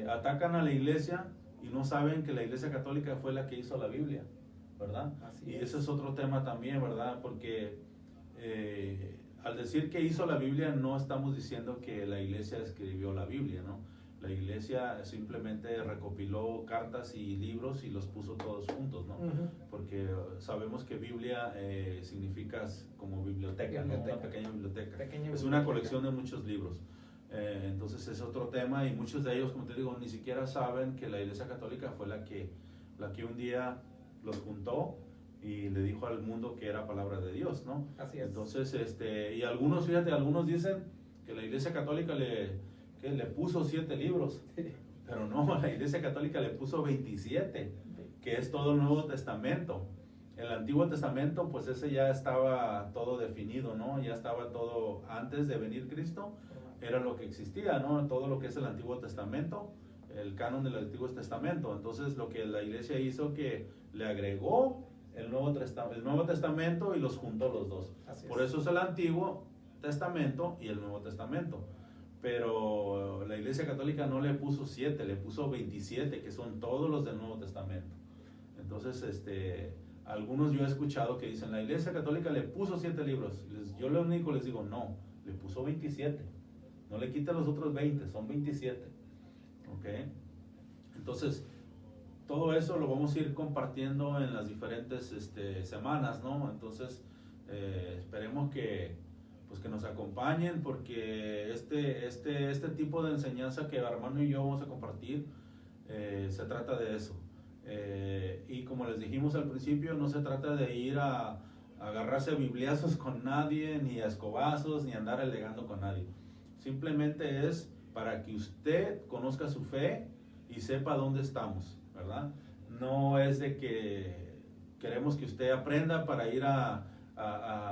atacan a la Iglesia y no saben que la Iglesia Católica fue la que hizo la Biblia, ¿verdad? Así y es. ese es otro tema también, ¿verdad? Porque al decir que hizo la Biblia, no estamos diciendo que la Iglesia escribió la Biblia, ¿no? La iglesia simplemente recopiló cartas y libros y los puso todos juntos, ¿no? Uh-huh. Porque sabemos que Biblia significa como biblioteca, ¿no? Una pequeña biblioteca. Es una colección de muchos libros. Entonces es otro tema, y muchos de ellos, como te digo, ni siquiera saben que la Iglesia Católica fue la que un día los juntó y le dijo al mundo que era palabra de Dios, ¿no? Así es. Entonces, y algunos, fíjate, algunos dicen que la Iglesia Católica le puso 7 libros, pero no, la Iglesia Católica le puso 27, que es todo el Nuevo Testamento. El Antiguo Testamento, pues ese ya estaba todo definido, ¿no? Ya estaba todo antes de venir Cristo, era lo que existía, ¿no? Todo lo que es el Antiguo Testamento, el canon del Antiguo Testamento. Entonces lo que la iglesia hizo que le agregó el Nuevo Testamento y los juntó los dos. Por eso es el Antiguo Testamento y el Nuevo Testamento. Pero la Iglesia Católica no le puso 7, le puso 27, que son todos los del Nuevo Testamento. Entonces, algunos yo he escuchado que dicen, la Iglesia Católica le puso 7 libros. Yo lo único les digo, no, le puso 27. No le quita los otros 20, son 27. ¿Ok? Entonces, todo eso lo vamos a ir compartiendo en las diferentes semanas, ¿no? Entonces, esperemos que nos acompañen, porque este tipo de enseñanza que Armando y yo vamos a compartir, se trata de eso. Y como les dijimos al principio, no se trata de ir a agarrarse a bibliazos con nadie, ni a escobazos, ni andar alegando con nadie. Simplemente es para que usted conozca su fe y sepa dónde estamos, ¿verdad? No es de que queremos que usted aprenda para ir a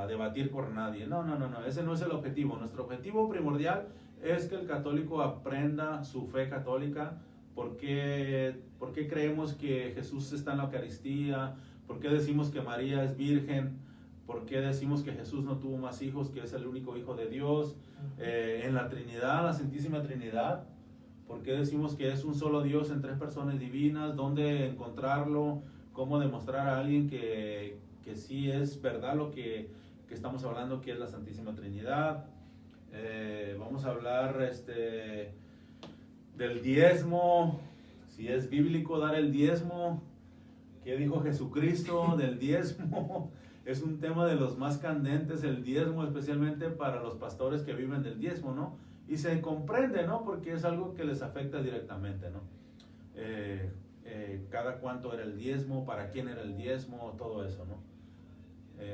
debatir con nadie. No, ese no es el objetivo. Nuestro objetivo primordial es que el católico aprenda su fe católica. ¿Por qué creemos que Jesús está en la Eucaristía? ¿Por qué decimos que María es virgen? ¿Por qué decimos que Jesús no tuvo más hijos, que es el único hijo de Dios? En la Trinidad, la Santísima Trinidad, ¿por qué decimos que es un solo Dios en 3 personas divinas? ¿Dónde encontrarlo? ¿Cómo demostrar a alguien que sí es verdad lo que estamos hablando, que es la Santísima Trinidad? Vamos a hablar del diezmo, si es bíblico dar el diezmo, qué dijo Jesucristo del diezmo. Es un tema de los más candentes, el diezmo, especialmente para los pastores que viven del diezmo, ¿no? Y se comprende, ¿no? Porque es algo que les afecta directamente, ¿no? Cada cuánto era el diezmo, para quién era el diezmo, todo eso, ¿no?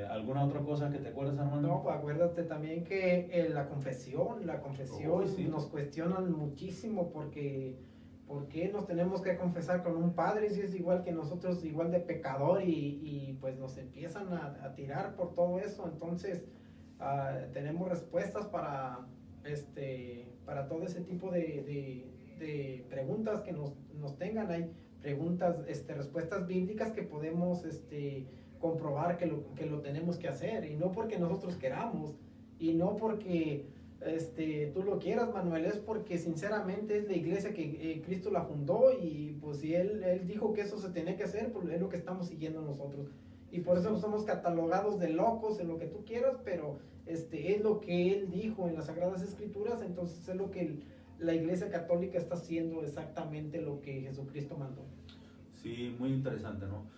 ¿Alguna otra cosa que te acuerdas, Armando? No, pues acuérdate también que la confesión, Sí. nos cuestionan muchísimo porque ¿por qué nos tenemos que confesar con un padre si es igual que nosotros, igual de pecador? Y pues nos empiezan a tirar por todo eso. Entonces tenemos respuestas para todo ese tipo de preguntas que nos tengan. Hay preguntas, respuestas bíblicas que podemos comprobar que lo tenemos que hacer, y no porque nosotros queramos, y no porque tú lo quieras, Manuel, es porque sinceramente es la iglesia que Cristo la fundó, y pues si él dijo que eso se tenía que hacer, pues es lo que estamos siguiendo nosotros, y por eso somos catalogados de locos, en lo que tú quieras, pero es lo que él dijo en las Sagradas Escrituras. Entonces es lo que la Iglesia Católica está haciendo, exactamente lo que Jesucristo mandó. Sí, muy interesante, ¿no?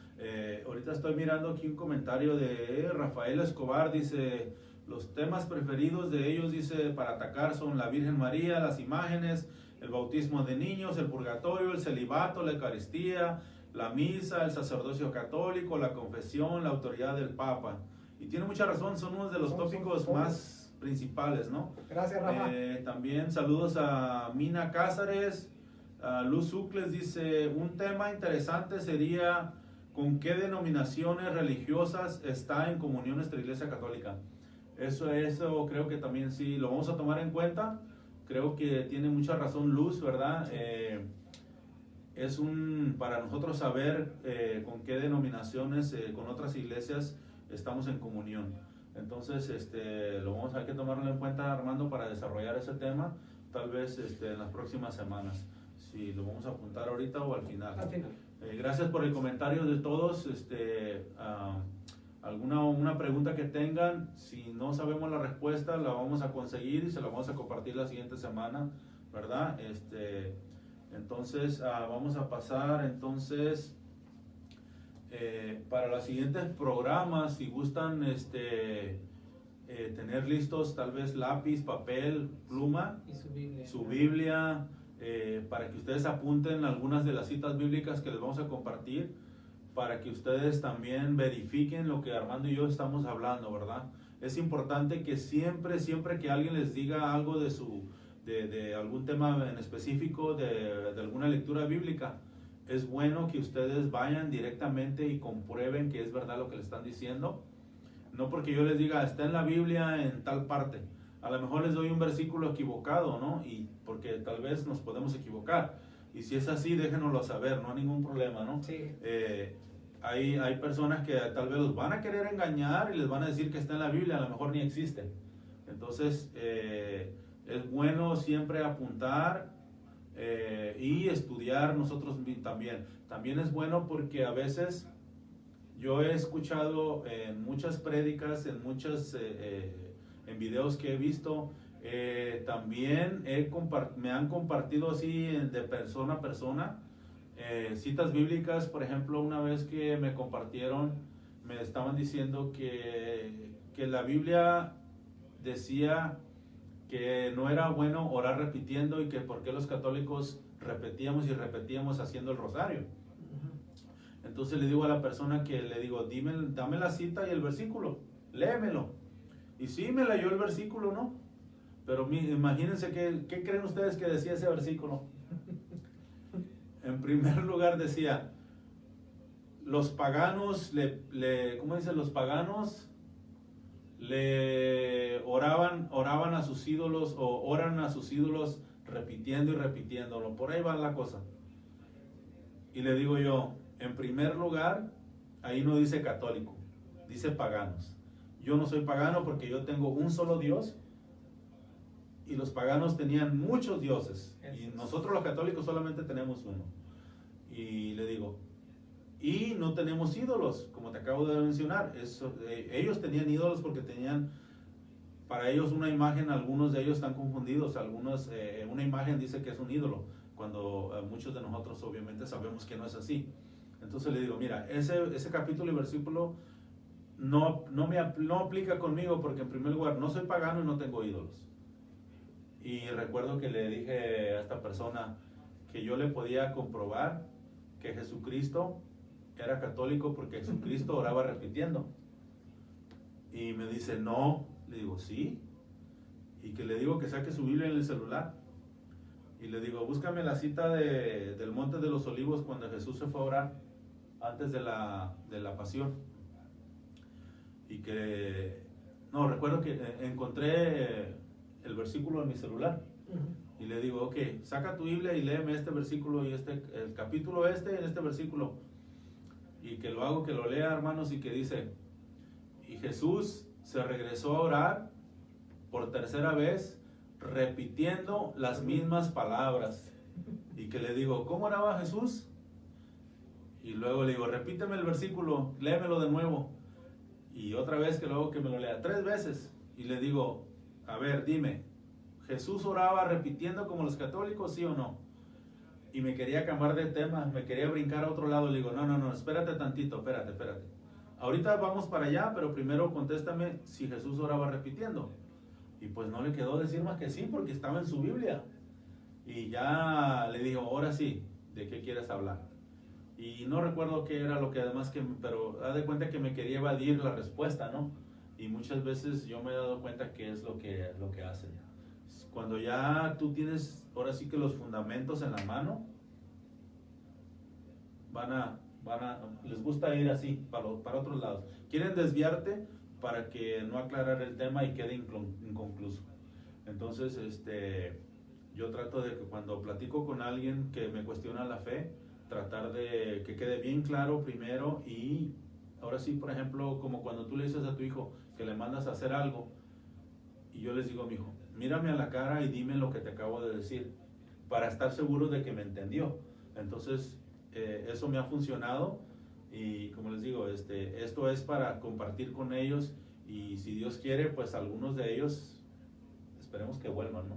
Ahorita estoy mirando aquí un comentario de Rafael Escobar, dice, los temas preferidos de ellos, dice, para atacar son la Virgen María, las imágenes, el bautismo de niños, el purgatorio, el celibato, la Eucaristía, la misa, el sacerdocio católico, la confesión, la autoridad del Papa. Y tiene mucha razón, son uno de los tópicos más principales, ¿no? Gracias, Rafa. También saludos a Mina Cázares. Luz Ucles dice, un tema interesante sería con qué denominaciones religiosas está en comunión nuestra Iglesia Católica. Eso creo que también sí lo vamos a tomar en cuenta. Creo que tiene mucha razón Luz, ¿verdad? Es para nosotros saber con qué denominaciones, con otras iglesias estamos en comunión. Entonces, lo vamos a tener que tomarlo en cuenta, Armando, para desarrollar ese tema, tal vez en las próximas semanas. Si lo vamos a apuntar ahorita o al final. Al final. Gracias por el comentario de todos. Una pregunta que tengan, si no sabemos la respuesta, la vamos a conseguir y se la vamos a compartir la siguiente semana, ¿verdad? Entonces, vamos a pasar entonces para los siguientes programas. Si gustan tener listos tal vez lápiz, papel, pluma Y su Biblia, para que ustedes apunten algunas de las citas bíblicas que les vamos a compartir, para que ustedes también verifiquen lo que Armando y yo estamos hablando, ¿verdad? Es importante que siempre que alguien les diga algo de algún tema en específico, de alguna lectura bíblica, es bueno que ustedes vayan directamente y comprueben que es verdad lo que le están diciendo. No porque yo les diga, está en la Biblia en tal parte. A lo mejor les doy un versículo equivocado, ¿no? Y porque tal vez nos podemos equivocar. Y si es así, déjenoslo saber, no hay ningún problema, ¿no? Sí. Hay personas que tal vez los van a querer engañar y les van a decir que está en la Biblia, a lo mejor ni existe. Entonces, es bueno siempre apuntar y estudiar nosotros también. También es bueno porque a veces yo he escuchado en muchas prédicas, en videos que he visto, también me han compartido así de persona a persona citas bíblicas. Por ejemplo, una vez que me compartieron, me estaban diciendo que la Biblia decía que no era bueno orar repitiendo y que por qué los católicos repetíamos y repetíamos haciendo el rosario. Entonces le digo a la persona que le digo, dame la cita y el versículo, léemelo. Y sí, me leyó el versículo, ¿no? Pero imagínense qué creen ustedes que decía ese versículo. En primer lugar decía, los paganos ¿cómo dice? Los paganos le oraban a sus ídolos o oran a sus ídolos repitiendo y repitiéndolo. Por ahí va la cosa. Y le digo yo, en primer lugar, ahí no dice católico, dice paganos. Yo no soy pagano porque yo tengo un solo Dios y los paganos tenían muchos dioses y nosotros los católicos solamente tenemos uno. Y le digo, y no tenemos ídolos, como te acabo de mencionar. Ellos tenían ídolos porque tenían para ellos una imagen. Algunos de ellos están confundidos. Una imagen dice que es un ídolo, cuando muchos de nosotros obviamente sabemos que no es así. Entonces le digo, mira, ese capítulo y versículo no aplica conmigo porque en primer lugar no soy pagano y no tengo ídolos. Y recuerdo que le dije a esta persona que yo le podía comprobar que Jesucristo era católico porque Jesucristo oraba repitiendo. Y me dice, no. Le digo, sí. Y que le digo que saque su Biblia en el celular. Y le digo, búscame la cita del Monte de los Olivos cuando Jesús se fue a orar antes de la pasión. Y recuerdo que encontré el versículo en mi celular. Y le digo, ok, saca tu Biblia y léeme este versículo y el capítulo en este versículo. Y que lo lea, hermanos, y que dice, y Jesús se regresó a orar por tercera vez, repitiendo las mismas palabras. Y que le digo, ¿cómo oraba Jesús? Y luego le digo, repíteme el versículo, léemelo de nuevo. Y otra vez que luego que me lo lea 3 veces. Y le digo, a ver, dime, ¿Jesús oraba repitiendo como los católicos, sí o no? Y me quería cambiar de tema, me quería brincar a otro lado. Le digo, no, espérate tantito, espérate. Ahorita vamos para allá, pero primero contéstame si Jesús oraba repitiendo. Y pues no le quedó decir más que sí, porque estaba en su Biblia. Y ya le digo, ahora sí, ¿de qué quieres hablar? Y no recuerdo qué era lo que además pero haz de cuenta que me quería evadir la respuesta, ¿no? Y muchas veces yo me he dado cuenta que es lo que hacen. Cuando ya tú tienes, ahora sí que los fundamentos en la mano, les gusta ir así, para otros lados. Quieren desviarte para que no aclarar el tema y quede inconcluso. Entonces, yo trato de que cuando platico con alguien que me cuestiona la fe, tratar de que quede bien claro primero. Y ahora sí, por ejemplo, como cuando tú le dices a tu hijo que le mandas a hacer algo, y yo les digo a mi hijo, mírame a la cara y dime lo que te acabo de decir, para estar seguro de que me entendió. Entonces, eso me ha funcionado. Y como les digo, esto es para compartir con ellos. Y si Dios quiere, pues algunos de ellos esperemos que vuelvan, ¿no?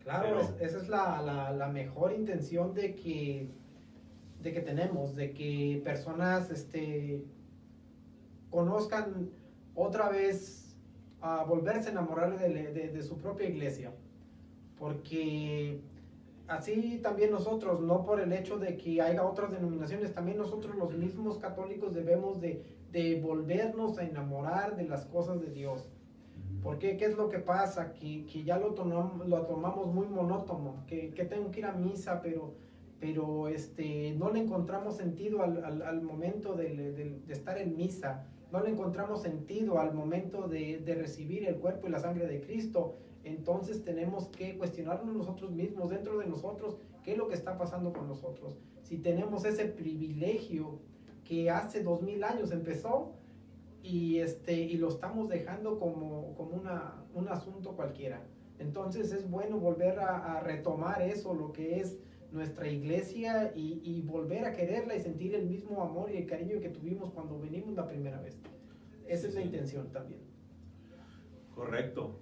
Claro, esa es la mejor intención de que tenemos, de que personas conozcan otra vez, a volverse a enamorar de su propia iglesia. Porque así también nosotros, no por el hecho de que haya otras denominaciones, también nosotros los mismos católicos debemos de volvernos a enamorar de las cosas de Dios. Porque ¿qué es lo que pasa? Que ya lo tomamos muy monótono, que tengo que ir a misa, pero no le encontramos sentido al momento de estar en misa, no le encontramos sentido al momento de recibir el cuerpo y la sangre de Cristo. Entonces tenemos que cuestionarnos nosotros mismos, dentro de nosotros, qué es lo que está pasando con nosotros. Si tenemos ese privilegio que hace 2000 años empezó y lo estamos dejando como un asunto cualquiera. Entonces es bueno volver a retomar eso, lo que es nuestra iglesia, y volver a quererla y sentir el mismo amor y el cariño que tuvimos cuando venimos la primera vez. Esa es la intención también. Correcto.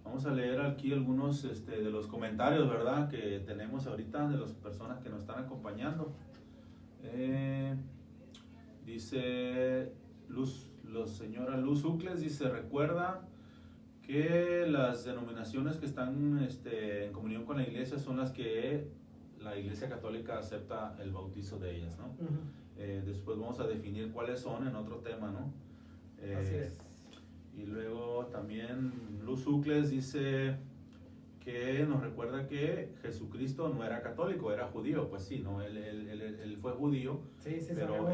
Vamos a leer aquí algunos de los comentarios, ¿verdad?, que tenemos ahorita de las personas que nos están acompañando. Dice señora Luz Ucles, dice: recuerda que las denominaciones que están en comunión con la iglesia son las que la Iglesia Católica acepta el bautizo de ellas, ¿no? Uh-huh. Después vamos a definir cuáles son en otro tema, ¿no? Así es. Y luego también Luz Ucles dice que nos recuerda que Jesucristo no era católico, era judío. Pues sí, ¿no? Él fue judío, sí, pero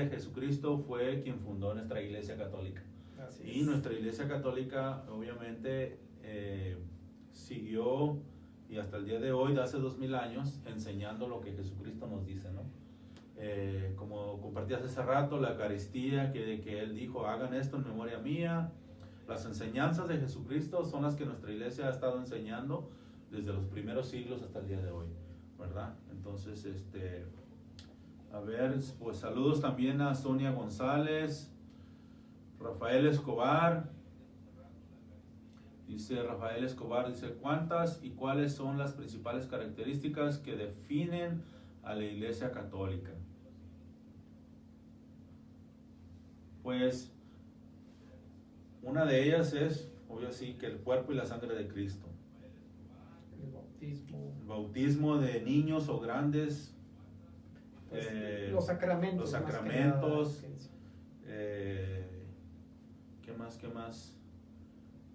Jesucristo fue quien fundó nuestra Iglesia Católica. Y nuestra Iglesia Católica obviamente siguió, y hasta el día de hoy, de hace 2000 años, enseñando lo que Jesucristo nos dice, ¿no? Como compartías hace rato, la Eucaristía, que Él dijo: hagan esto en memoria mía. Las enseñanzas de Jesucristo son las que nuestra Iglesia ha estado enseñando desde los primeros siglos hasta el día de hoy, ¿verdad? Entonces, a ver, pues saludos también a Sonia González, Rafael Escobar. Dice Rafael Escobar, dice: ¿cuántas y cuáles son las principales características que definen a la Iglesia Católica? Pues una de ellas es, obvio sí, que el cuerpo y la sangre de Cristo. El bautismo de niños o grandes. Pues, los sacramentos. Los sacramentos. ¿Qué más?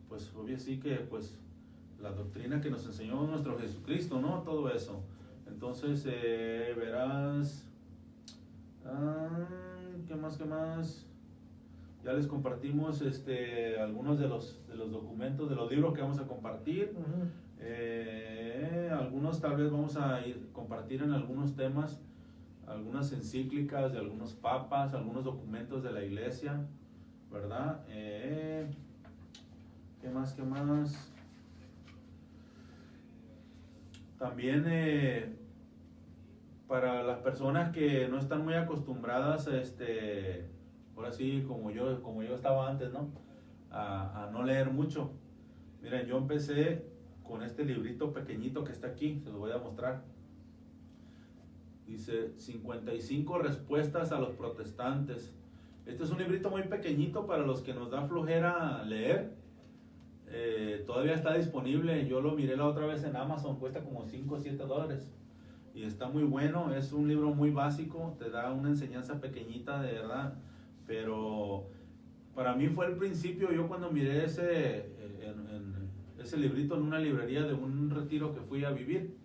Pues obvio sí que pues la doctrina que nos enseñó nuestro Jesucristo, ¿no? Todo eso. Entonces, verás, ¿qué más? Ya les compartimos algunos de los documentos, de los libros que vamos a compartir. Uh-huh. Algunos tal vez vamos a compartir en algunos temas, algunas encíclicas de algunos papas, algunos documentos de la iglesia, ¿verdad? ¿Qué más? También para las personas que no están muy acostumbradas, ahora sí, como yo estaba antes, ¿no? A no leer mucho. Miren, yo empecé con este librito pequeñito que está aquí, se lo voy a mostrar. Dice 55 respuestas a los protestantes. Este es un librito muy pequeñito para los que nos da flojera leer. Todavía está disponible. Yo lo miré la otra vez en Amazon, cuesta como $5 o $7 y está muy bueno. Es un libro muy básico, te da una enseñanza pequeñita, de verdad, pero para mí fue el principio. Yo cuando miré ese librito en una librería de un retiro que fui a vivir,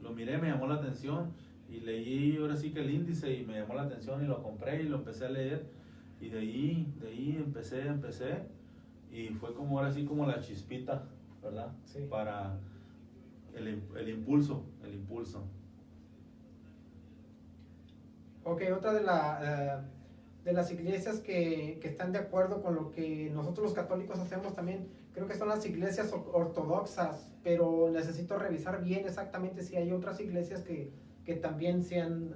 lo miré, me llamó la atención y leí ahora sí que el índice y me llamó la atención y lo compré y lo empecé a leer, y de ahí empecé y fue como ahora sí como la chispita, ¿verdad? Sí. Para el impulso. Ok, otra de las iglesias que están de acuerdo con lo que nosotros los católicos hacemos también, creo que son las iglesias ortodoxas, pero necesito revisar bien exactamente si hay otras iglesias que también sean,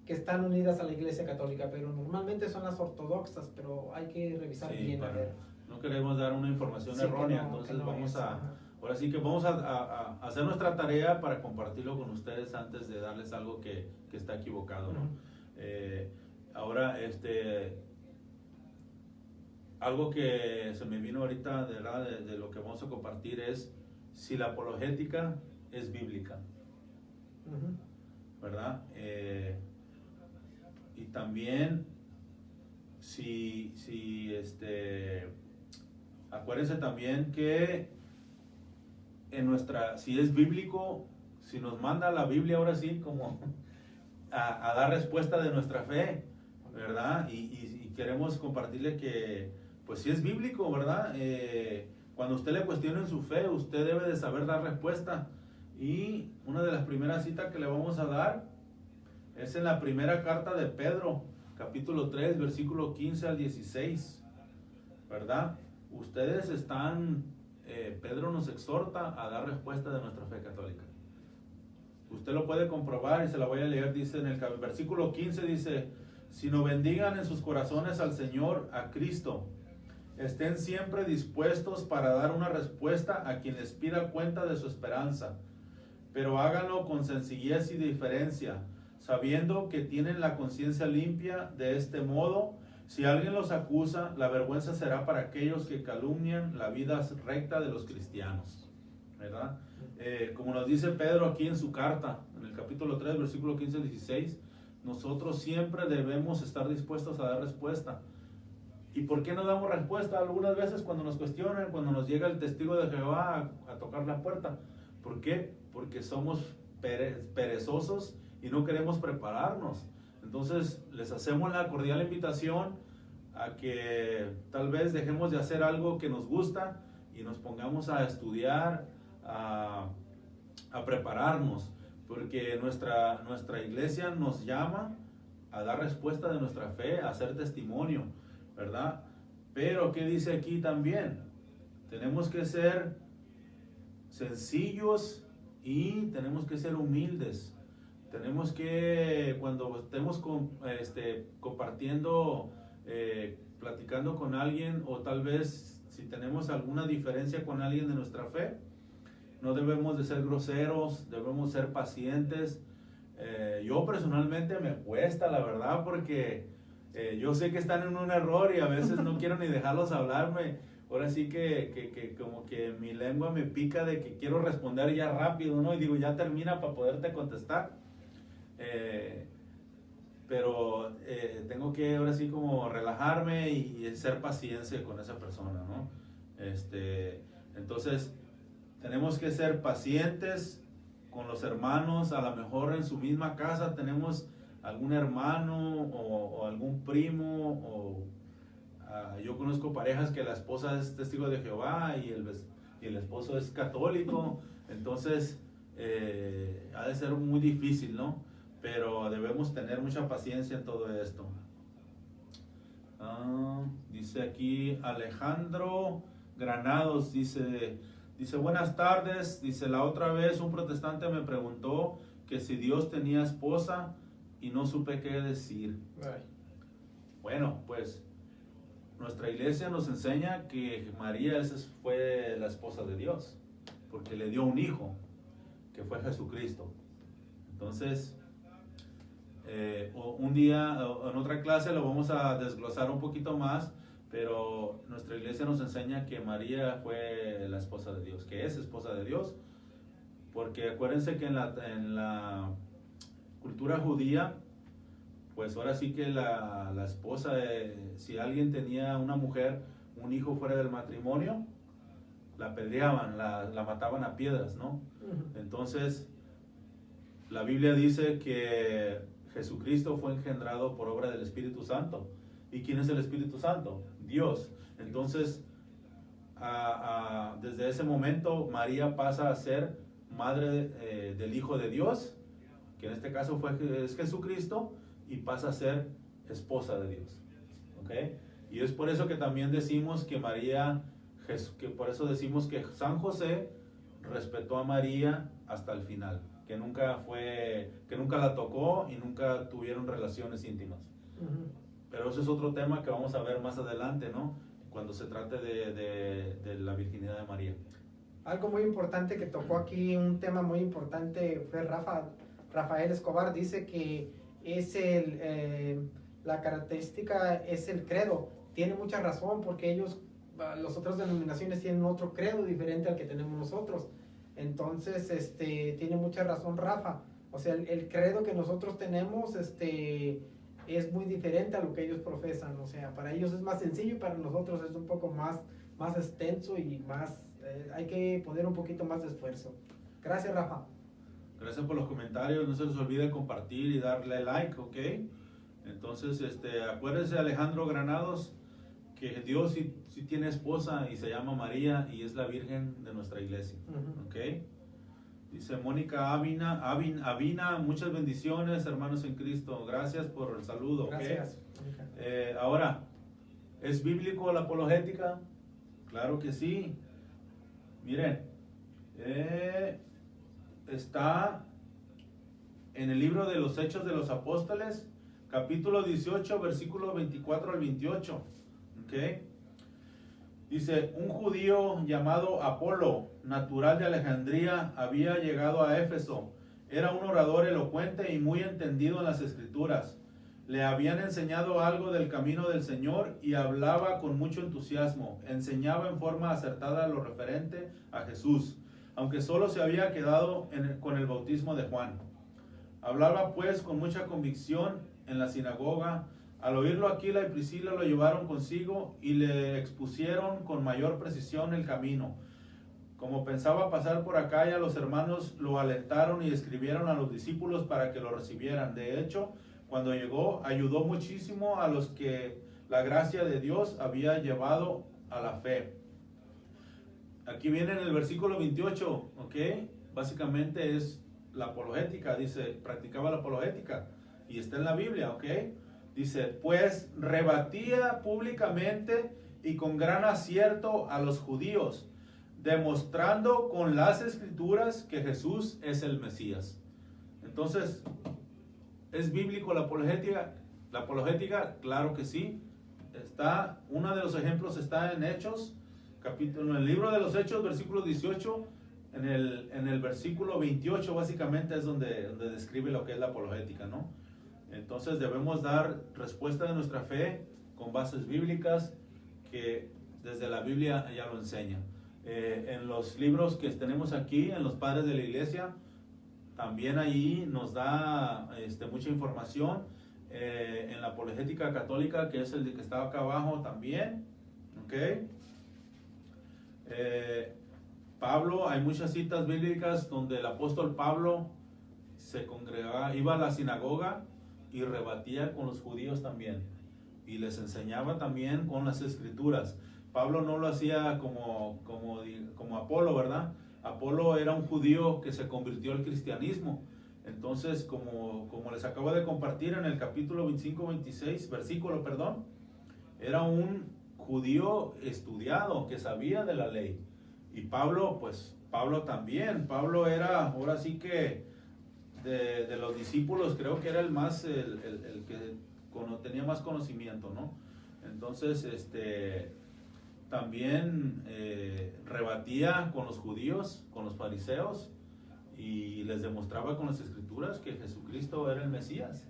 que están unidas a la iglesia católica, pero normalmente son las ortodoxas, pero hay que revisar bien, a ver. No queremos dar una información errónea, entonces vamos ahora sí que vamos a hacer nuestra tarea para compartirlo con ustedes antes de darles algo que está equivocado, ¿no? Uh-huh. Ahora, algo que se me vino ahorita de lo que vamos a compartir es si la apologética es bíblica. Uh-huh. ¿Verdad? Y también si acuérdense también que si es bíblico si nos manda la Biblia ahora sí como a dar respuesta de nuestra fe, ¿verdad? Y queremos compartirle que, pues sí es bíblico, ¿verdad? Cuando usted le cuestione su fe, usted debe de saber dar respuesta. Y una de las primeras citas que le vamos a dar es en la primera carta de Pedro, capítulo 3, versículo 15 al 16, ¿verdad? Ustedes están, Pedro nos exhorta a dar respuesta de nuestra fe católica. Usted lo puede comprobar y se la voy a leer. Dice en el versículo 15, dice: sino bendigan en sus corazones al Señor, a Cristo. Estén siempre dispuestos para dar una respuesta a quien les pida cuenta de su esperanza, pero háganlo con sencillez y diferencia, sabiendo que tienen la conciencia limpia. De este modo, si alguien los acusa, la vergüenza será para aquellos que calumnian la vida recta de los cristianos, ¿verdad? Como nos dice Pedro aquí en su carta, en el capítulo 3, versículo 15 al 16, nosotros siempre debemos estar dispuestos a dar respuesta. ¿Y por qué no damos respuesta? Algunas veces cuando nos cuestionan, cuando nos llega el testigo de Jehová a tocar la puerta. ¿Por qué? Porque somos perezosos y no queremos prepararnos. Entonces les hacemos la cordial invitación a que tal vez dejemos de hacer algo que nos gusta y nos pongamos a estudiar, a prepararnos, porque nuestra iglesia nos llama a dar respuesta de nuestra fe, a hacer testimonio, ¿verdad? Pero ¿qué dice aquí también? Tenemos que ser sencillos y tenemos que ser humildes. Tenemos que, cuando estemos compartiendo, platicando con alguien, o tal vez si tenemos alguna diferencia con alguien de nuestra fe, no debemos de ser groseros, debemos ser pacientes. Yo personalmente me cuesta, la verdad, porque yo sé que están en un error y a veces no quiero ni dejarlos hablarme. Ahora sí que como que mi lengua me pica de que quiero responder ya rápido, ¿no? Y digo, ya termina para poderte contestar. Pero tengo que ahora sí como relajarme y ser paciente con esa persona, ¿no? Entonces, tenemos que ser pacientes con los hermanos. A lo mejor en su misma casa tenemos algún hermano o algún primo, yo conozco parejas que la esposa es testigo de Jehová y el esposo es católico. Entonces ha de ser muy difícil, ¿no? Pero debemos tener mucha paciencia en todo esto. Dice aquí Alejandro Granados, dice, buenas tardes. Dice, la otra vez un protestante me preguntó que si Dios tenía esposa y no supe qué decir. Ay. Bueno, pues nuestra iglesia nos enseña que María fue la esposa de Dios, porque le dio un hijo, que fue Jesucristo. Entonces, un día, en otra clase lo vamos a desglosar un poquito más, pero nuestra iglesia nos enseña que María fue la esposa de Dios, que es esposa de Dios, porque acuérdense que en la cultura judía, pues ahora sí que la esposa, si alguien tenía una mujer, un hijo fuera del matrimonio, la apedreaban, la mataban a piedras, ¿no? Entonces, la Biblia dice que Jesucristo fue engendrado por obra del Espíritu Santo. ¿Y quién es el Espíritu Santo? Dios. Entonces, desde ese momento, María pasa a ser madre del Hijo de Dios, que en este caso es Jesucristo, y pasa a ser esposa de Dios. ¿Ok? Y es por eso que también decimos que por eso decimos que San José respetó a María hasta el final, que nunca la tocó y nunca tuvieron relaciones íntimas. Pero eso es otro tema que vamos a ver más adelante, ¿no? Cuando se trate de la virginidad de María. Algo muy importante que tocó aquí, un tema muy importante, fue Rafael Escobar. Dice que es la característica es el credo. Tiene mucha razón, porque las otras denominaciones tienen otro credo diferente al que tenemos nosotros. Entonces, tiene mucha razón Rafa. O sea, el credo que nosotros tenemos, es muy diferente a lo que ellos profesan. O sea, para ellos es más sencillo y para nosotros es un poco más extenso y más, hay que poner un poquito más de esfuerzo. Gracias, Rafa. Gracias por los comentarios. No se les olvide compartir y darle like, ¿ok? Entonces, acuérdense, Alejandro Granados, que Dios sí tiene esposa y se llama María y es la Virgen de nuestra iglesia, ¿ok? Dice Mónica Avina, muchas bendiciones, hermanos en Cristo. Gracias por el saludo, ¿ok? Gracias. Ahora, ¿es bíblico la apologética? Claro que sí. Miren, está en el libro de los Hechos de los Apóstoles, capítulo 18, versículo 24 al 28. ¿Ok? Dice, un judío llamado Apolo, natural de Alejandría, había llegado a Éfeso. Era un orador elocuente y muy entendido en las Escrituras. Le habían enseñado algo del camino del Señor y hablaba con mucho entusiasmo. Enseñaba en forma acertada lo referente a Jesús, aunque solo se había quedado con el bautismo de Juan. Hablaba pues con mucha convicción en la sinagoga. Al oírlo, Aquila y Priscila lo llevaron consigo y le expusieron con mayor precisión el camino. Como pensaba pasar por Acaya, los hermanos lo alentaron y escribieron a los discípulos para que lo recibieran. De hecho, cuando llegó, ayudó muchísimo a los que la gracia de Dios había llevado a la fe. Aquí viene en el versículo 28, ¿ok? Básicamente es la apologética, dice, practicaba la apologética y está en la Biblia, ¿ok? Dice, pues rebatía públicamente y con gran acierto a los judíos, demostrando con las Escrituras que Jesús es el Mesías. Entonces, ¿es bíblico la apologética? La apologética, claro que sí. Uno de los ejemplos está en Hechos, en el libro de los Hechos, versículo 18, en el versículo 28 básicamente es donde describe lo que es la apologética, ¿no? Entonces debemos dar respuesta de nuestra fe con bases bíblicas que desde la Biblia ya lo enseña. En los libros que tenemos aquí, en los Padres de la Iglesia, también ahí nos da mucha información. En la apologética católica, que es el de que estaba acá abajo también, ¿ok? Pablo, hay muchas citas bíblicas donde el apóstol Pablo se congregaba, iba a la sinagoga y rebatía con los judíos también y les enseñaba también con las Escrituras. Pablo no lo hacía como Apolo, ¿verdad? Apolo era un judío que se convirtió al cristianismo. Entonces, como les acabo de compartir en el capítulo 25-26, versículo, perdón, era un judío estudiado que sabía de la ley. Y Pablo, pues, Pablo también. Pablo era, ahora sí que, de los discípulos, creo que era el que tenía más conocimiento, ¿no? Entonces, también rebatía con los judíos, con los fariseos, y les demostraba con las Escrituras que Jesucristo era el Mesías,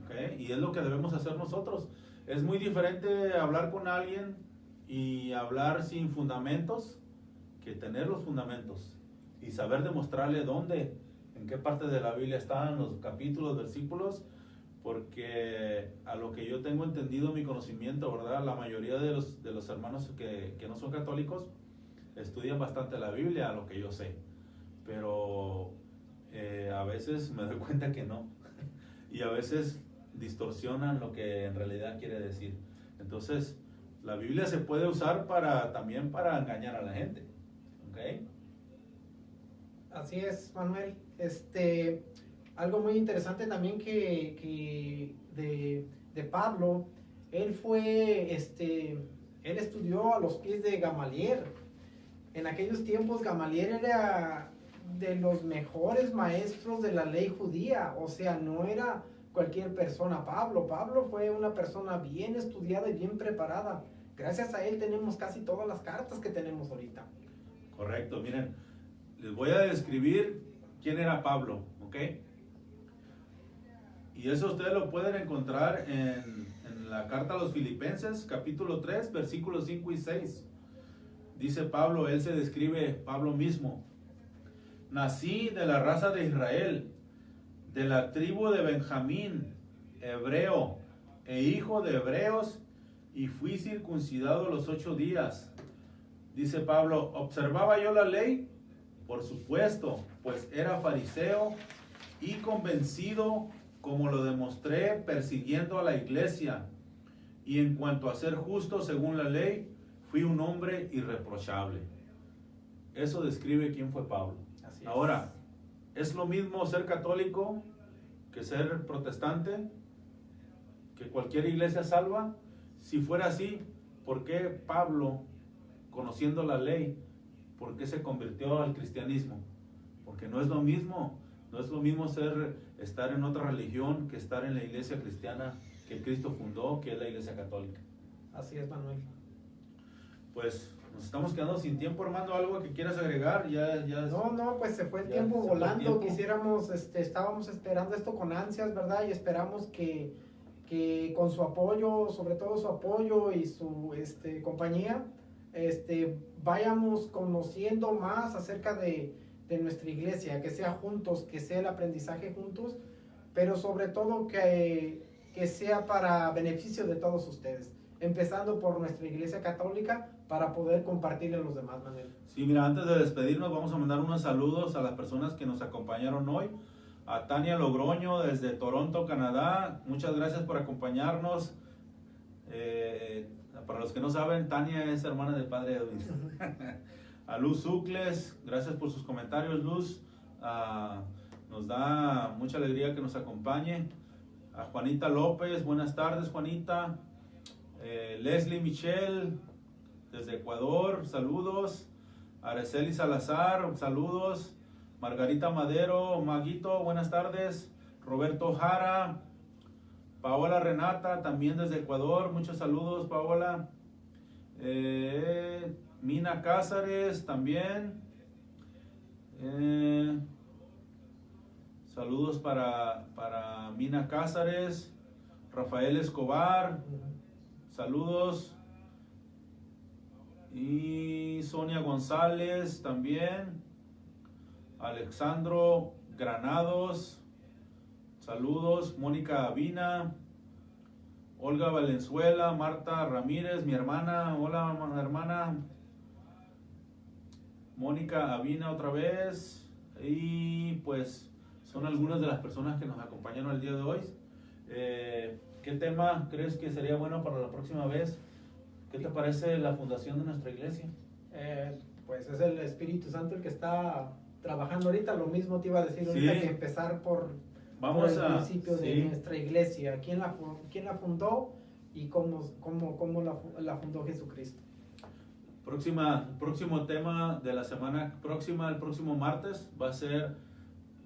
¿okay? Y es lo que debemos hacer nosotros. Es muy diferente hablar con alguien y hablar sin fundamentos que tener los fundamentos y saber demostrarle dónde, en qué parte de la Biblia están los capítulos, versículos, porque a lo que yo tengo entendido, mi conocimiento, ¿verdad? La mayoría de los hermanos que no son católicos estudian bastante la Biblia, a lo que yo sé, pero a veces me doy cuenta que no, y a veces distorsionan lo que en realidad quiere decir. Entonces, la Biblia se puede usar también para engañar a la gente, ¿ok? Así es, Manuel. Algo muy interesante también que de Pablo, él estudió a los pies de Gamaliel. En aquellos tiempos Gamaliel era de los mejores maestros de la ley judía, o sea, no era cualquier persona. Pablo fue una persona bien estudiada y bien preparada. Gracias a él tenemos casi todas las cartas que tenemos ahorita. Correcto, miren, les voy a describir quién era Pablo, ¿ok? Y eso ustedes lo pueden encontrar en la carta a los Filipenses, capítulo 3, versículos 5 y 6. Dice Pablo, él se describe Pablo mismo. Nací de la raza de Israel, de la tribu de Benjamín, hebreo, e hijo de hebreos, y fui circuncidado los 8 días. Dice Pablo, ¿observaba yo la ley? Por supuesto, pues era fariseo y convencido, como lo demostré, persiguiendo a la iglesia. Y en cuanto a ser justo según la ley, fui un hombre irreprochable. Eso describe quién fue Pablo. Así es. Ahora, ¿es lo mismo ser católico que ser protestante? ¿Que cualquier iglesia salva? Si fuera así, ¿por qué Pablo, conociendo la ley, por qué se convirtió al cristianismo? Porque no es lo mismo. No es lo mismo estar en otra religión que estar en la iglesia cristiana que Cristo fundó, que es la iglesia católica. Así es, Manuel. Pues nos estamos quedando sin tiempo, Armando. ¿Algo que quieras agregar? No, pues se fue el ya tiempo se fue el volando. tiempo. Quisiéramos, estábamos esperando esto con ansias, ¿verdad? Y esperamos que con su apoyo, sobre todo su apoyo y su compañía, vayamos conociendo más acerca de nuestra iglesia, que sea juntos, que sea el aprendizaje juntos, pero sobre todo que sea para beneficio de todos ustedes, empezando por nuestra iglesia católica para poder compartirle a los demás, Manuel. Sí, mira, antes de despedirnos vamos a mandar unos saludos a las personas que nos acompañaron hoy. A Tania Logroño desde Toronto, Canadá, muchas gracias por acompañarnos. Para los que no saben, Tania es hermana del padre Edwin. A Luz Zucles, gracias por sus comentarios, Luz. Nos da mucha alegría que nos acompañe. A Juanita López, buenas tardes, Juanita. Leslie Michelle desde Ecuador, saludos. Araceli Salazar, saludos. Margarita Madero, Maguito, buenas tardes. Roberto Jara, Paola Renata, también desde Ecuador, muchos saludos, Paola. Mina Cázares, también. Saludos para Mina Cázares. Rafael Escobar, saludos. Y Sonia González, también. Alexandro Granados, saludos. Mónica Avina, Olga Valenzuela, Marta Ramírez, mi hermana, hola hermana. Mónica Avina otra vez. Y pues son algunas de las personas que nos acompañaron el día de hoy. ¿Qué tema crees que sería bueno para la próxima vez? ¿Qué te parece la fundación de nuestra iglesia? Pues es el Espíritu Santo el que está trabajando ahorita. Lo mismo te iba a decir ahorita, Sí. que empezar por el principio de nuestra iglesia. ¿Quién la fundó y cómo la fundó Jesucristo? Próximo tema de la semana próxima, el próximo martes, va a ser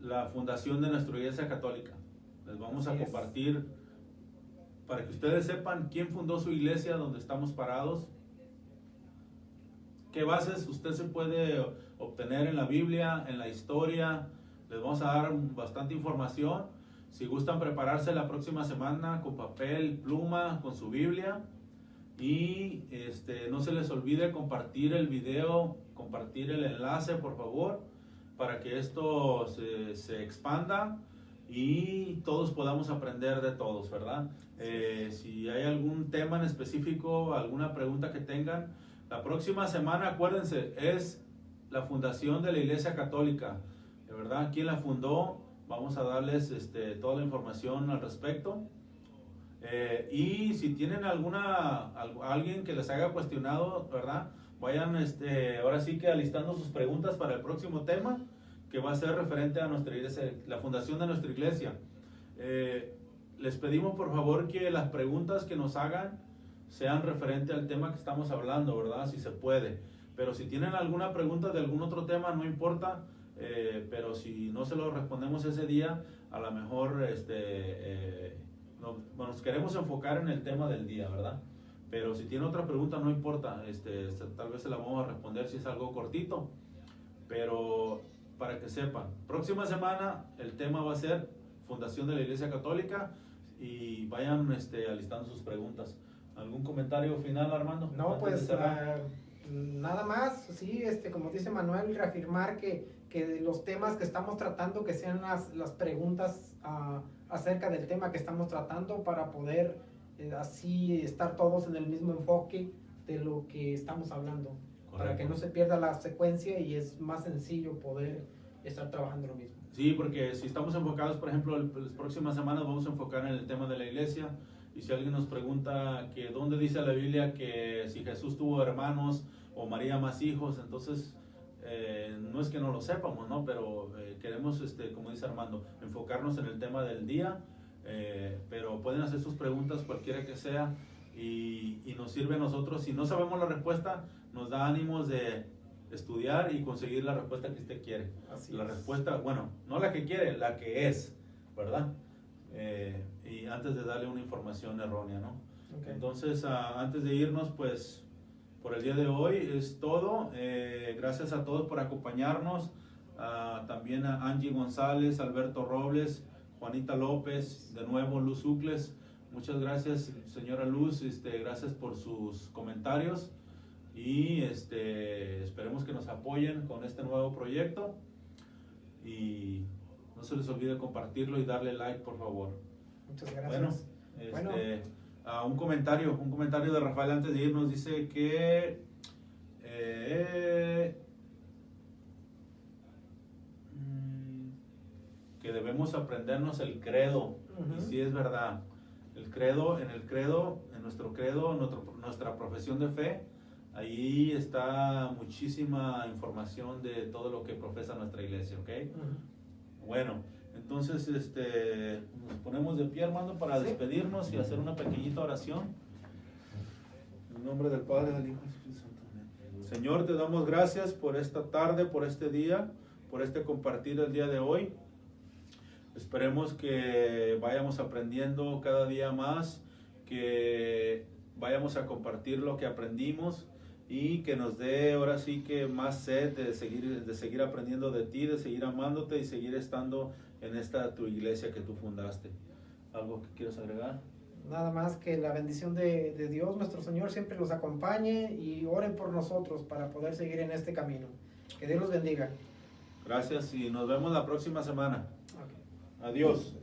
la fundación de nuestra iglesia católica. Les vamos a compartir para que ustedes sepan quién fundó su iglesia, donde estamos parados, qué bases usted se puede obtener en la Biblia, en la historia. Les vamos a dar bastante información. Si gustan prepararse la próxima semana con papel, pluma, con su Biblia. Y no se les olvide compartir el video, compartir el enlace, por favor, para que esto se expanda y todos podamos aprender de todos, ¿verdad? Si hay algún tema en específico, alguna pregunta que tengan, la próxima semana, acuérdense, es la fundación de la Iglesia Católica, de verdad, quién la fundó. Vamos a darles toda la información al respecto. Y si tienen alguien que les haya cuestionado, ¿verdad? Vayan ahora sí que alistando sus preguntas para el próximo tema, que va a ser referente a nuestra iglesia, la fundación de nuestra iglesia. Les pedimos por favor que las preguntas que nos hagan sean referente al tema que estamos hablando, ¿verdad? Si se puede. Pero si tienen alguna pregunta de algún otro tema, no importa. Pero si no se lo respondemos ese día, a lo mejor nos queremos enfocar en el tema del día, ¿verdad? Pero si tiene otra pregunta, no importa. Tal vez se la vamos a responder si es algo cortito. Pero para que sepan, próxima semana el tema va a ser Fundación de la Iglesia Católica, y vayan alistando sus preguntas. ¿Algún comentario final, Armando? No, pues nada más, sí, como dice Manuel, reafirmar que los temas que estamos tratando, que sean las preguntas acerca del tema que estamos tratando, para poder así estar todos en el mismo enfoque de lo que estamos hablando. Correcto. Para que no se pierda la secuencia y es más sencillo poder estar trabajando lo mismo. Sí, porque si estamos enfocados, por ejemplo, las próximas semanas vamos a enfocar en el tema de la iglesia. Y si alguien nos pregunta que dónde dice la Biblia que si Jesús tuvo hermanos o María más hijos, entonces no es que no lo sepamos, ¿no? Pero queremos, como dice Armando, enfocarnos en el tema del día. Pero pueden hacer sus preguntas cualquiera que sea y nos sirve a nosotros. Si no sabemos la respuesta, nos da ánimos de estudiar y conseguir la respuesta que usted quiere. Así La es. respuesta, bueno, no la que quiere, la que es, ¿verdad? Y antes de darle una información errónea, ¿no? Okay. Entonces, antes de irnos, pues, por el día de hoy es todo. Gracias a todos por acompañarnos. También a Angie González, Alberto Robles, Juanita López, de nuevo Luz Ucles. Muchas gracias, señora Luz. Gracias por sus comentarios. Y esperemos que nos apoyen con este nuevo proyecto. Y no se les olvide compartirlo y darle like, por favor. Muchas gracias. Bueno, un comentario de Rafael antes de irnos. Dice que debemos aprendernos el credo. Y sí es verdad. En nuestro credo, nuestra profesión de fe, ahí está muchísima información de todo lo que profesa nuestra iglesia, ¿ok? Bueno, entonces nos ponemos de pie, Armando, para despedirnos y hacer una pequeñita oración. En nombre del Padre, del Hijo y del Espíritu Santo. Amén. Señor, te damos gracias por esta tarde, por este día, por compartir el día de hoy. Esperemos que vayamos aprendiendo cada día más, que vayamos a compartir lo que aprendimos y que nos dé ahora sí que más sed de seguir aprendiendo de ti, de seguir amándote y seguir estando en esta tu iglesia que tú fundaste. ¿Algo que quieras agregar? Nada más que la bendición de Dios, nuestro Señor, siempre los acompañe y oren por nosotros para poder seguir en este camino. Que Dios los bendiga. Gracias y nos vemos la próxima semana. Okay. Adiós.